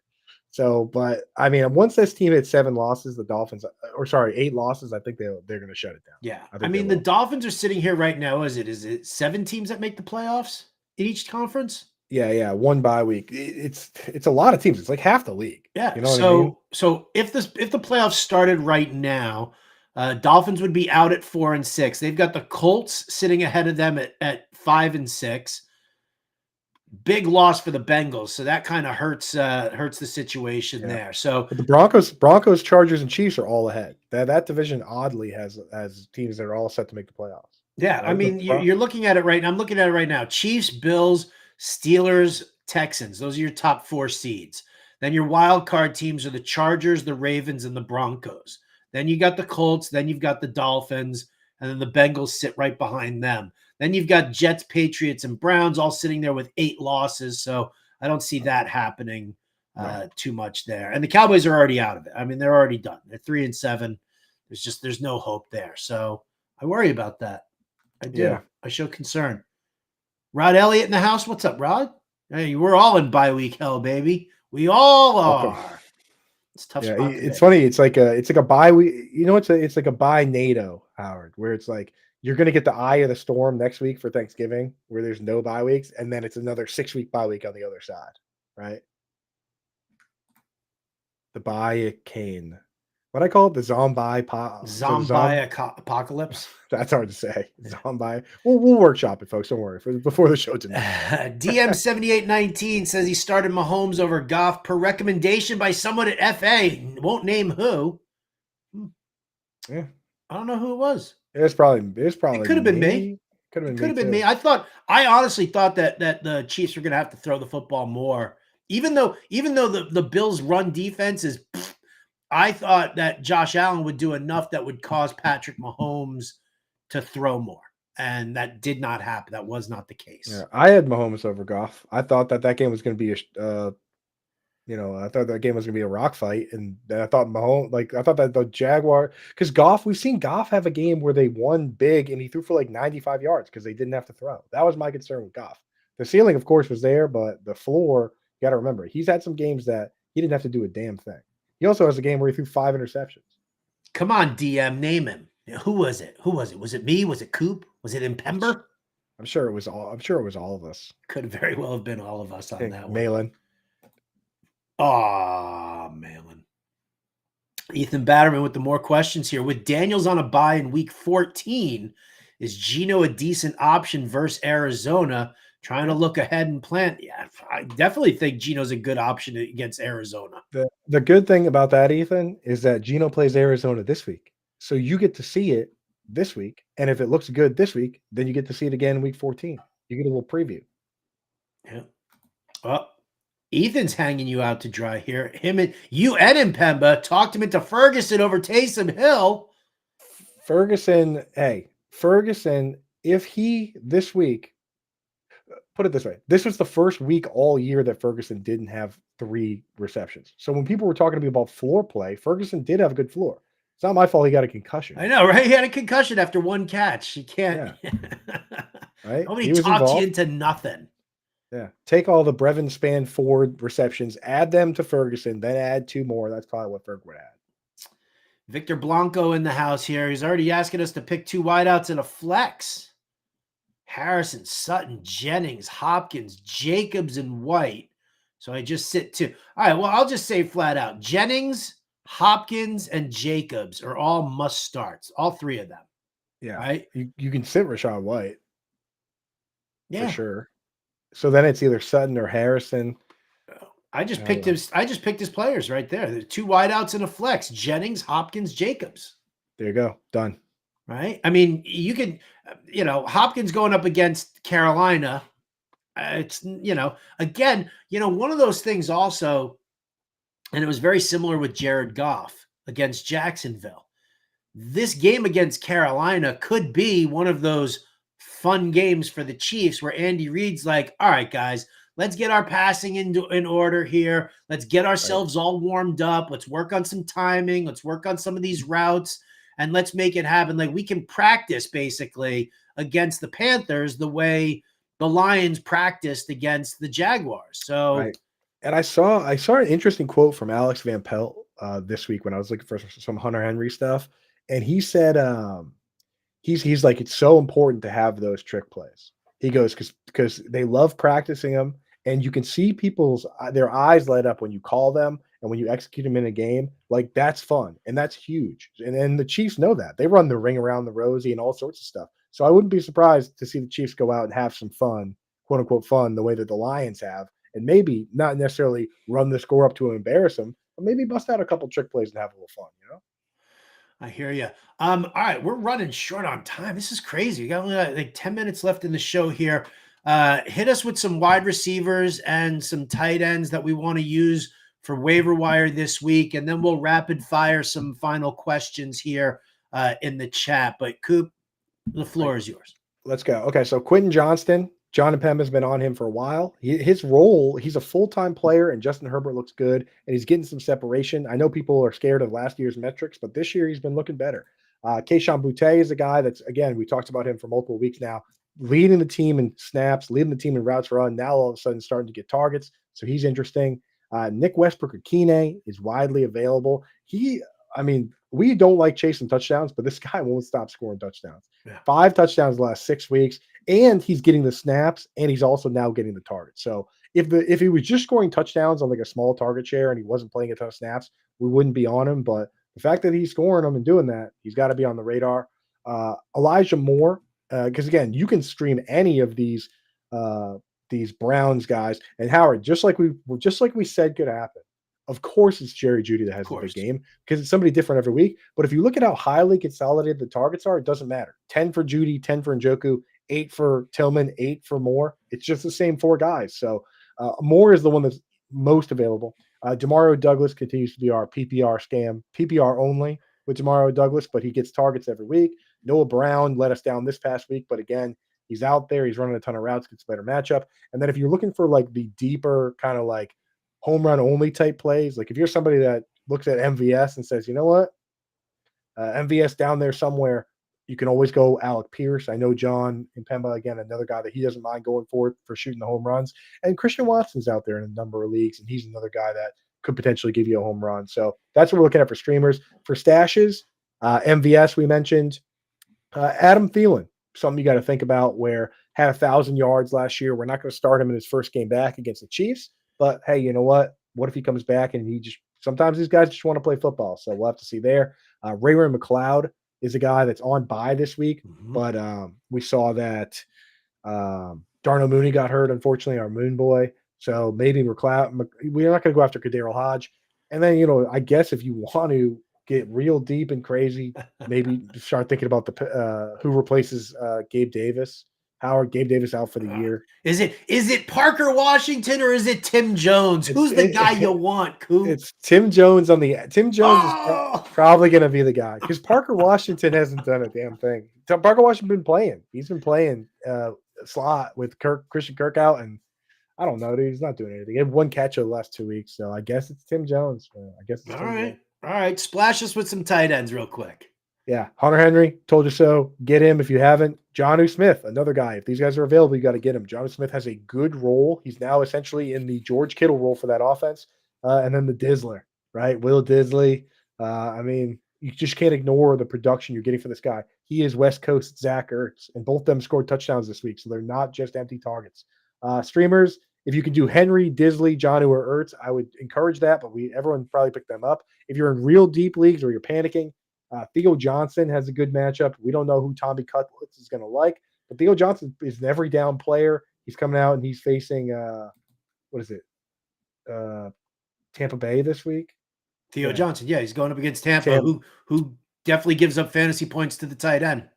So, but I mean, once this team hit 7 losses, the Dolphins, 8 losses, I think they're going to shut it down. Yeah, I mean, the Dolphins are sitting here right now. Is it 7 teams that make the playoffs in each conference? Yeah, 1 bye week. It's a lot of teams. It's like half the league. Yeah. You know what I mean? So if the playoffs started right now, Dolphins would be out at 4 and 6. They've got the Colts sitting ahead of them at 5 and 6. Big loss for the Bengals, so that kind of hurts the situation there. So but the Broncos, Chargers, and Chiefs are all ahead. That division oddly has teams that are all set to make the playoffs. Yeah, right? I mean, you're looking at it right now. I'm looking at it right now. Chiefs, Bills, Steelers, Texans. Those are your top 4 seeds. Then your wild card teams are the Chargers, the Ravens, and the Broncos. Then you got the Colts. Then you've got the Dolphins, and then the Bengals sit right behind them. Then you've got Jets, Patriots, and Browns all sitting there with 8 losses. So I don't see that happening too much there. And the Cowboys are already out of it. I mean, they're already done. They're 3 and 7. There's no hope there. So I worry about that. I do. Yeah. I show concern. Rod Elliott in the house. What's up, Rod? Hey, we're all in bye week hell, baby. We all are. Okay. It's tough. Yeah, it's funny. It's like a bye week. It's like a bye NATO, Howard, where it's like you're going to get the eye of the storm next week for Thanksgiving, where there's no bye weeks, and then it's another 6-week bye week on the other side, right? The bye cane. What I call it, the zombie apocalypse. That's hard to say. Zombie. We'll workshop it, folks. Don't worry. Before the show tonight. DM7819 says he started Mahomes over Goff per recommendation by someone at FA. Won't name who. Yeah, I don't know who it was. It could have been me. Could have been me. I honestly thought that the Chiefs were going to have to throw the football more, even though the Bills' run defense is. I thought that Josh Allen would do enough that would cause Patrick Mahomes to throw more, and that did not happen. That was not the case. Yeah, I had Mahomes over Goff. I thought that game was going to be I thought that game was going to be a rock fight, and I thought I thought that the Jaguar, because Goff, we've seen Goff have a game where they won big, and he threw for like 95 yards because they didn't have to throw. That was my concern with Goff. The ceiling, of course, was there, but the floor You got to remember, he's had some games that he didn't have to do a damn thing. He also has a game where he threw 5 interceptions. Come on, DM, name him. Who was it? Who was it? Was it me? Was it Coop? Was it Impember? I'm sure it was all of us. Could very well have been all of us on that one. Malin. Oh, Malin. Ethan Batterman with the more questions here. With Daniels on a bye in week 14, is Geno a decent option versus Arizona? Trying to look ahead and plan. Yeah, I definitely think Geno's a good option against Arizona. The good thing about that, Ethan, is that Geno plays Arizona this week. So you get to see it this week. And if it looks good this week, then you get to see it again in week 14. You get a little preview. Yeah. Well, Ethan's hanging you out to dry here. Him and you and Impemba talked him into Ferguson over Taysom Hill. Ferguson, if he this week, put it this way, this was the first week all year that Ferguson didn't have 3 receptions. So when people were talking to me about floor play, Ferguson did have a good floor. It's not my fault he got a concussion. I know, right? He had a concussion after 1 catch. He can't. Yeah. Right? Nobody talked you into nothing. Yeah. Take all the Brevin Span Ford receptions, add them to Ferguson, then add 2 more. That's probably what Ferg would add. Victor Blanco in the house here. He's already asking us to pick 2 wideouts and a flex. Harrison, Sutton, Jennings, Hopkins, Jacobs, and White. So I just sit 2. All right, well, I'll just say flat out. Jennings, Hopkins, and Jacobs are all must starts. All 3 of them. Yeah. Right? You can sit Rachaad White. Yeah. For sure. So then it's either Sutton or Harrison. I just picked his players right there. There's 2 wideouts and a flex. Jennings, Hopkins, Jacobs. There you go. Done. Right? I mean, you can, Hopkins going up against Carolina. It's, again, one of those things also, and it was very similar with Jared Goff against Jacksonville. This game against Carolina could be one of those fun games for the Chiefs where Andy Reid's like, all right, guys, let's get our passing in order here. Let's get ourselves all warmed up. Let's work on some timing. Let's work on some of these routes, and let's make it happen. Like, we can practice basically against the Panthers the way the Lions practiced against the Jaguars. So, right. And I saw an interesting quote from Alex Van Pelt this week when I was looking for some Hunter Henry stuff, and he said, he's like, it's so important to have those trick plays. He goes, because they love practicing them, and you can see their eyes light up when you call them and when you execute them in a game. Like, that's fun, and that's huge. And the Chiefs know that. They run the ring around the rosy and all sorts of stuff. So I wouldn't be surprised to see the Chiefs go out and have some fun, quote unquote fun, the way that the Lions have, and maybe not necessarily run the score up to embarrass them, but maybe bust out a couple trick plays and have a little fun, I hear you. All right, we're running short on time. This is crazy. We got only like 10 minutes left in the show here. Hit us with some wide receivers and some tight ends that we want to use for waiver wire this week, and then we'll rapid fire some final questions here in the chat. But Coop, the floor is yours. Let's go. Okay, so Quentin Johnston, John and Pem has been on him for a while. His role, he's a full-time player, and Justin Herbert looks good, and he's getting some separation. I know people are scared of last year's metrics, but this year he's been looking better. Keyshawn Boutte is a guy that's, again, we talked about him for multiple weeks now, leading the team in snaps, leading the team in routes run, now all of a sudden starting to get targets, so he's interesting. Nick Westbrook-Akine is widely available. We don't like chasing touchdowns, but this guy won't stop scoring touchdowns. Yeah. 5 touchdowns the last 6 weeks, and he's getting the snaps, and he's also now getting the targets. So if he was just scoring touchdowns on like a small target share and he wasn't playing a ton of snaps, we wouldn't be on him. But the fact that he's scoring them and doing that, he's got to be on the radar. Elijah Moore, because again, you can stream any of these Browns guys. And Howard, just like we said could happen. Of course, it's Jerry Jeudy that has the big game because it's somebody different every week. But if you look at how highly consolidated the targets are, it doesn't matter. 10 for Jeudy, 10 for Njoku, 8 for Tillman, 8 for Moore. It's just the same 4 guys. So Moore is the one that's most available. Demario Douglas continues to be our PPR scam, PPR only with Demario Douglas, but he gets targets every week. Noah Brown let us down this past week, but again, he's out there. He's running a ton of routes, gets a better matchup. And then if you're looking for like the deeper kind of like home run only type plays, like if you're somebody that looks at MVS and says, you know what, MVS down there somewhere, You can always go Alec Pierce. I know John Impemba, again, another guy that he doesn't mind going for shooting the home runs. And Christian Watson's out there in a number of leagues, and he's another guy that could potentially give you a home run. So that's what we're looking at for streamers. For stashes, MVS we mentioned. Adam Thielen, something you got to think about, where had 1,000 yards last year. We're not going to start him in his first game back against the Chiefs, but hey, you know what? What if he comes back and he just sometimes these guys just want to play football. So we'll have to see there. Ray McLeod is a guy that's on bye this week, but we saw that Darnell Mooney got hurt, unfortunately, our Moon Boy. So maybe McLeod. We're not going to go after Kadero Hodge. And then, I guess if you want to get real deep and crazy, maybe start thinking about the who replaces Gabe Davis. Gabe Davis out for the year. Is it Parker Washington or is it Tim Jones? Who's the guy you want, Coop? It's Tim Jones Tim Jones is probably going to be the guy, because Parker Washington hasn't done a damn thing. Parker Washington been playing. He's been playing slot with Christian Kirk out, and I don't know, dude. He's not doing anything. He had one catch over the last 2 weeks, so I guess it's Tim Jones. I guess it's All right. Splash us with some tight ends real quick. Yeah, Hunter Henry, told you so. Get him if you haven't. Jonnu Smith, another guy. If these guys are available, you got to get him. Jonnu Smith has a good role. He's now essentially in the George Kittle role for that offense. And then the Dizzler, right? Will Disley. You just can't ignore the production you're getting for this guy. He is West Coast Zach Ertz, and both of them scored touchdowns this week, so they're not just empty targets. Streamers, if you can do Henry, Disley, Jonnu, or Ertz, I would encourage that, but everyone probably picked them up. If you're in real deep leagues or you're panicking, Theo Johnson has a good matchup. We don't know who Tommy Cutlitz is going to like, but Theo Johnson is an every down player. He's coming out and he's facing Tampa Bay this week. Theo Johnson, he's going up against Tampa, who definitely gives up fantasy points to the tight end.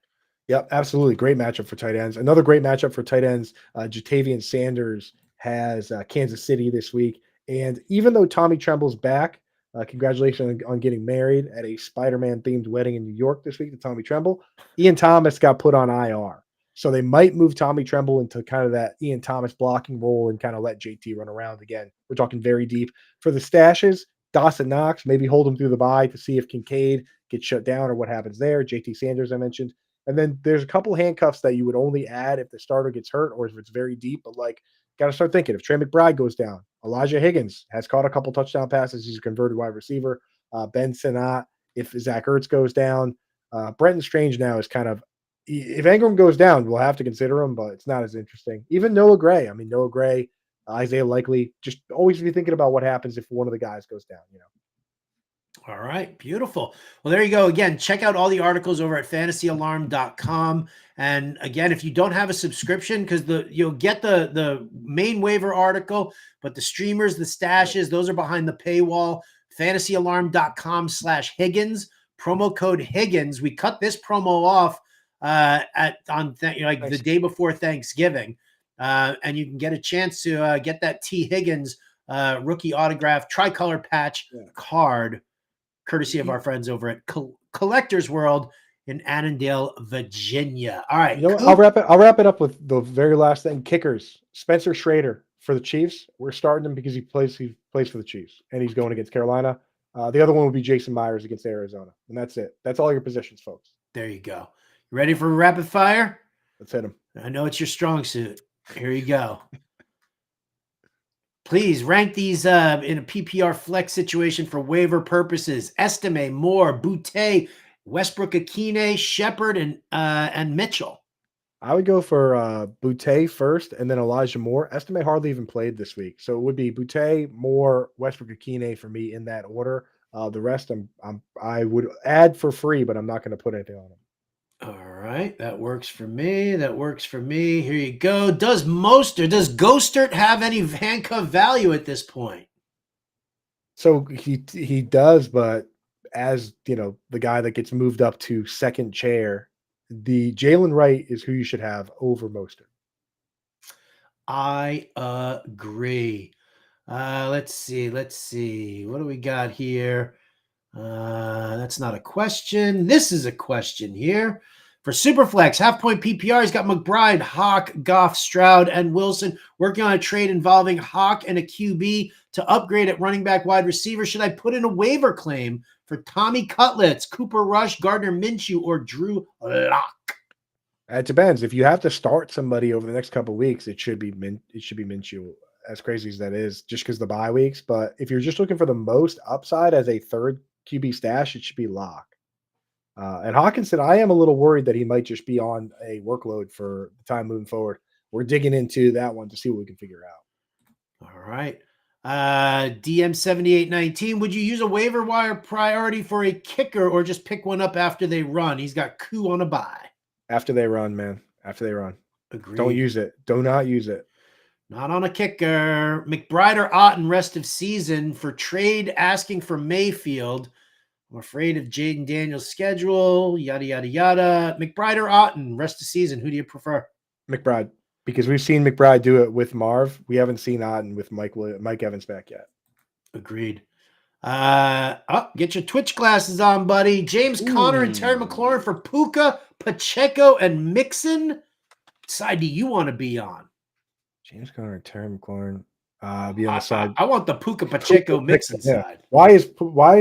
Yep, absolutely. Great matchup for tight ends. Another great matchup for tight ends, Jatavian Sanders has Kansas City this week. And even though Tommy Tremble's back, congratulations on getting married at a Spider-Man themed wedding in New York this week to Tommy Tremble. Ian Thomas got put on IR. So they might move Tommy Tremble into kind of that Ian Thomas blocking role and kind of let JT run around again. We're talking very deep. For the stashes, Dawson Knox, maybe hold him through the bye to see if Kincaid gets shut down or what happens there. JT Sanders, I mentioned. And then there's a couple handcuffs that you would only add if the starter gets hurt or if it's very deep. But got to start thinking, if Trey McBride goes down, Elijah Higgins has caught a couple touchdown passes. He's a converted wide receiver. Ben Sinnott, if Zach Ertz goes down. Brenton Strange now is kind of, if Ingram goes down, we'll have to consider him, but it's not as interesting. Even Noah Gray. Noah Gray, Isaiah Likely, just always be thinking about what happens if one of the guys goes down, All right, beautiful. Well, there you go. Again, check out all the articles over at fantasyalarm.com. And again, if you don't have a subscription, because you'll get the main waiver article, but the streamers, the stashes, those are behind the paywall. Fantasyalarm.com/Higgins, promo code Higgins. We cut this promo off the day before Thanksgiving, and you can get a chance to get that T. Higgins rookie autograph tricolor patch card, courtesy of our friends over at Collectors World in Annandale, Virginia. All right. I'll wrap it up with the very last thing. Kickers. Spencer Schrader for the Chiefs. We're starting him because he plays for the Chiefs, and he's going against Carolina. The other one will be Jason Myers against Arizona. And that's it. That's all your positions, folks. There you go. You ready for rapid fire? Let's hit him. I know it's your strong suit. Here you go. Please rank these in a PPR flex situation for waiver purposes. Estime, Moore, Boutte, Westbrook, Akine, Shepard, and Mitchell. I would go for Boutte first, and then Elijah Moore. Estime hardly even played this week, so it would be Boutte, Moore, Westbrook, Akine for me in that order. The rest I would add for free, but I'm not going to put anything on them. All right, that works for me. Here you go. Does Ghostert have any handcuff value at this point? So he does, but as the guy that gets moved up to second chair, the Jalen Wright is who you should have over Mostert. I agree. Let's see. What do we got here? That's not a question. This is a question here. For Superflex, half point PPR, he's got McBride, Hawk, Goff, Stroud, and Wilson working on a trade involving Hawk and a QB to upgrade at running back wide receiver. Should I put in a waiver claim for Tommy Cutlets, Cooper Rush, Gardner Minshew, or Drew Lock? It depends. If you have to start somebody over the next couple of weeks, it should be Minshew. As crazy as that is, just because the bye weeks. But if you're just looking for the most upside as a third QB stash, it should be Lock. And Hawkinson, I am a little worried that he might just be on a workload for the time moving forward. We're digging into that one to see what we can figure out. All right. DM7819, would you use a waiver wire priority for a kicker or just pick one up after they run? He's got Koo on a bye. After they run, man. After they run. Agreed. Don't use it. Do not use it. Not on a kicker. McBride or Otten rest of season for trade asking for Mayfield. I'm afraid of Jaden Daniels' schedule, yada, yada, yada. McBride or Otten rest of season. Who do you prefer? McBride. Because we've seen McBride do it with Marv. We haven't seen Otten with Mike Evans back yet. Agreed. Get your Twitch glasses on, buddy. James Conner and Terry McLaurin for Puka, Pacheco, and Mixon. What side do you want to be on? James Conner and Terry McLaurin. Be on the side. I want the Puka Pacheco Mixon side. Why is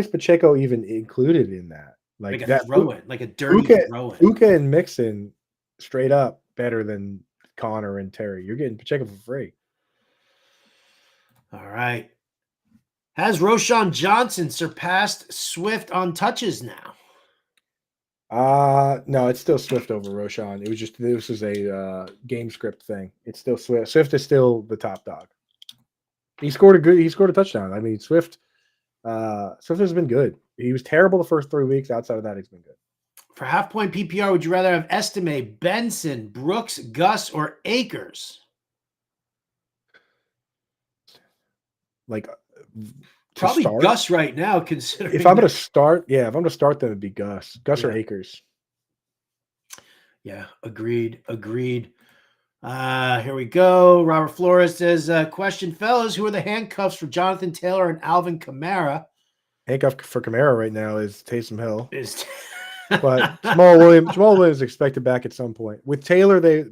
Pacheco even included in that? Like a that throw-in, like a dirty throw-in. Puka and Mixon straight up better than Conner and Terry. You're getting Pacheco for free. All right. Has Roshan Johnson surpassed Swift on touches now? No, it's still Swift over Roshan. This was a game script thing. It's still Swift. Swift is still the top dog. He scored a touchdown. I mean, Swift has been good. He was terrible the first 3 weeks. Outside of that, he's been good. For half point PPR, would you rather have Estime, Benson, Brooks, Gus, or Akers? Like probably start? Gus right now, considering if I'm going to start, them, it'd be Gus or Akers. Yeah, agreed. Here we go. Robert Flores says, question, fellas, who are the handcuffs for Jonathan Taylor and Alvin Kamara? Handcuff for Kamara right now is Taysom Hill. But Jamal Williams is expected back at some point. With Taylor, we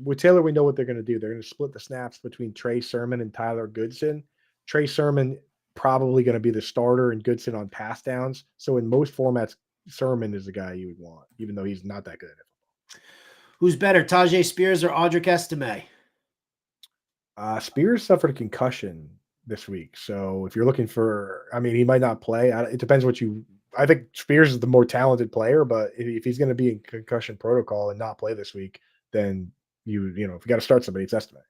know what they're going to do. They're going to split the snaps between Trey Sermon and Tyler Goodson. Trey Sermon probably going to be the starter and Goodson on pass downs. So in most formats, Sermon is the guy you would want, even though he's not that good at it. Who's better, Tajay Spears or Audric Estime? Spears suffered a concussion this week. So if you're looking for, he might not play. It depends I think Spears is the more talented player, but if he's going to be in concussion protocol and not play this week, then if you got to start somebody, it's Estime.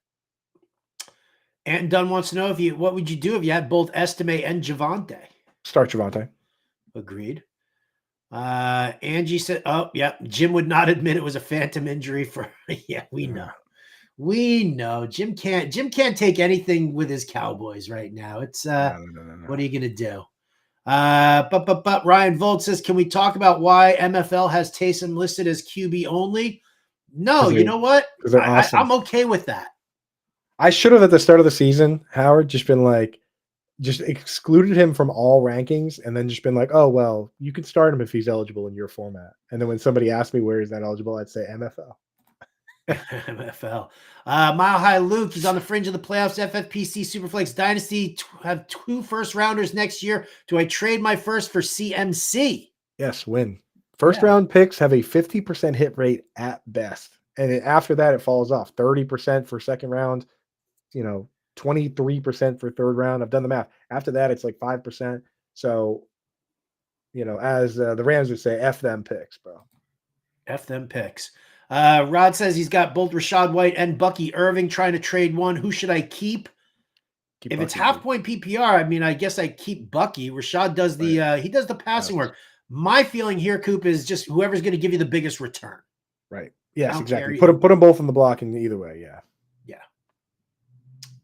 Anton Dunn wants to know what would you do if you had both Estime and Javonte? Start Javonte. Agreed. Angie said, oh, yeah, Jim would not admit it was a phantom injury for, yeah, we know. We know Jim can't take anything with his Cowboys right now. It's no. What are you going to do? But Ryan Volt says, can we talk about why MFL has Taysom listed as QB only? No, you know what? Awesome. I'm okay with that. I should have at the start of the season, Howard, just excluded him from all rankings and then just been like, oh, well, you can start him if he's eligible in your format. And then when somebody asked me where he's not eligible, I'd say MFL. MFL. Mile High Luke, he's on the fringe of the playoffs. FFPC Superflex Dynasty have 2 first rounders next year. Do I trade my first for CMC? Yes, win. First round picks have a 50% hit rate at best. And after that, it falls off. 30% for second round, 23% for third round. I've done the math. After that, it's like 5%. So, as the Rams would say, F them picks, bro. F them picks. Rod says he's got both Rashad White and Bucky Irving trying to trade one. Who should I keep? If Bucky, it's half point PPR, I guess I keep Bucky. Rashad does the passing work. My feeling here, Coop, is just whoever's going to give you the biggest return. Right. Yes, exactly. Put them both on the block in either way. Yeah. Yeah.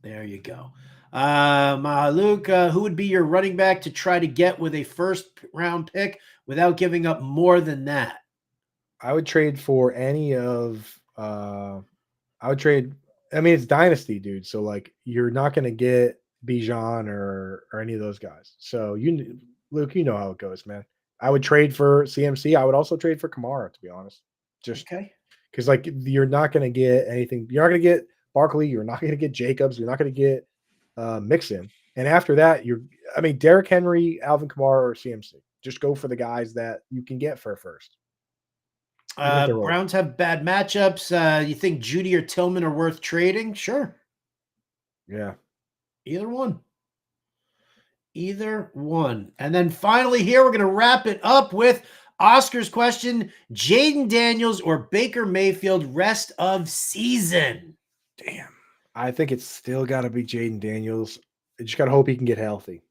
There you go. Mahaluk, who would be your running back to try to get with a first round pick without giving up more than that? I would trade for any of it's dynasty, dude. So you're not going to get Bijan or any of those guys. So Luke, how it goes, man. I would trade for CMC. I would also trade for Kamara, to be honest. Just because like you're not going to get anything. You're not going to get Barkley. You're not going to get Jacobs. You're not going to get Mixon. And after that, Derrick Henry, Alvin Kamara, or CMC. Just go for the guys that you can get for first. Browns have bad matchups. You think Judy or Tillman are worth trading? Sure. Yeah. Either one. Either one. And then finally here, we're going to wrap it up with Oscar's question. Jaden Daniels or Baker Mayfield rest of season? Damn. I think it's still got to be Jaden Daniels. I just got to hope he can get healthy.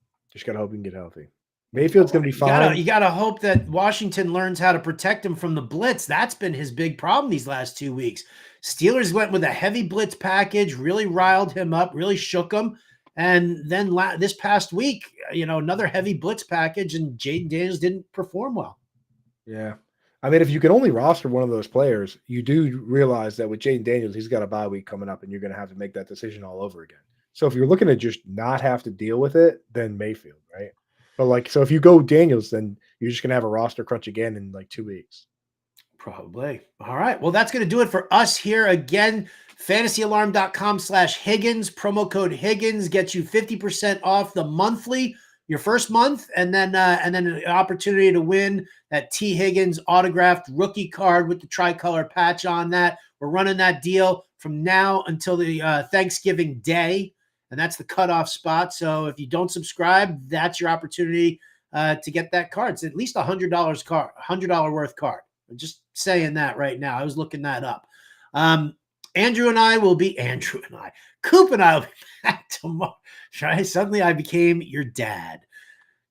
Mayfield's going to be fine. You got to hope that Washington learns how to protect him from the blitz. That's been his big problem these last 2 weeks. Steelers went with a heavy blitz package, really riled him up, really shook him. And then this past week, another heavy blitz package, and Jaden Daniels didn't perform well. Yeah. I mean, if you can only roster one of those players, you do realize that with Jaden Daniels, he's got a bye week coming up, and you're going to have to make that decision all over again. So if you're looking to just not have to deal with it, then Mayfield, right? But so if you go Daniels, then you're just going to have a roster crunch again in like 2 weeks. Probably. All right. Well, that's going to do it for us here. Again, fantasyalarm.com/Higgins. Promo code Higgins gets you 50% off the monthly, your first month, and then an opportunity to win that T. Higgins autographed rookie card with the tricolor patch on that. We're running that deal from now until the Thanksgiving Day, and that's the cutoff spot. So if you don't subscribe, that's your opportunity to get that card. It's at least $100 worth card. I'm just saying that right now. I was looking that up. Coop and I will be back tomorrow. Right? Suddenly I became your dad.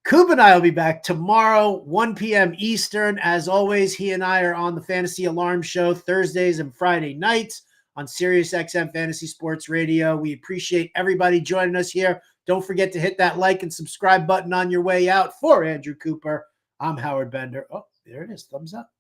Coop and I will be back tomorrow, 1 p.m. Eastern. As always, he and I are on the Fantasy Alarm Show Thursdays and Friday nights on SiriusXM Fantasy Sports Radio. We appreciate everybody joining us here. Don't forget to hit that like and subscribe button on your way out. For Andrew Cooper, I'm Howard Bender. Oh, there it is. Thumbs up.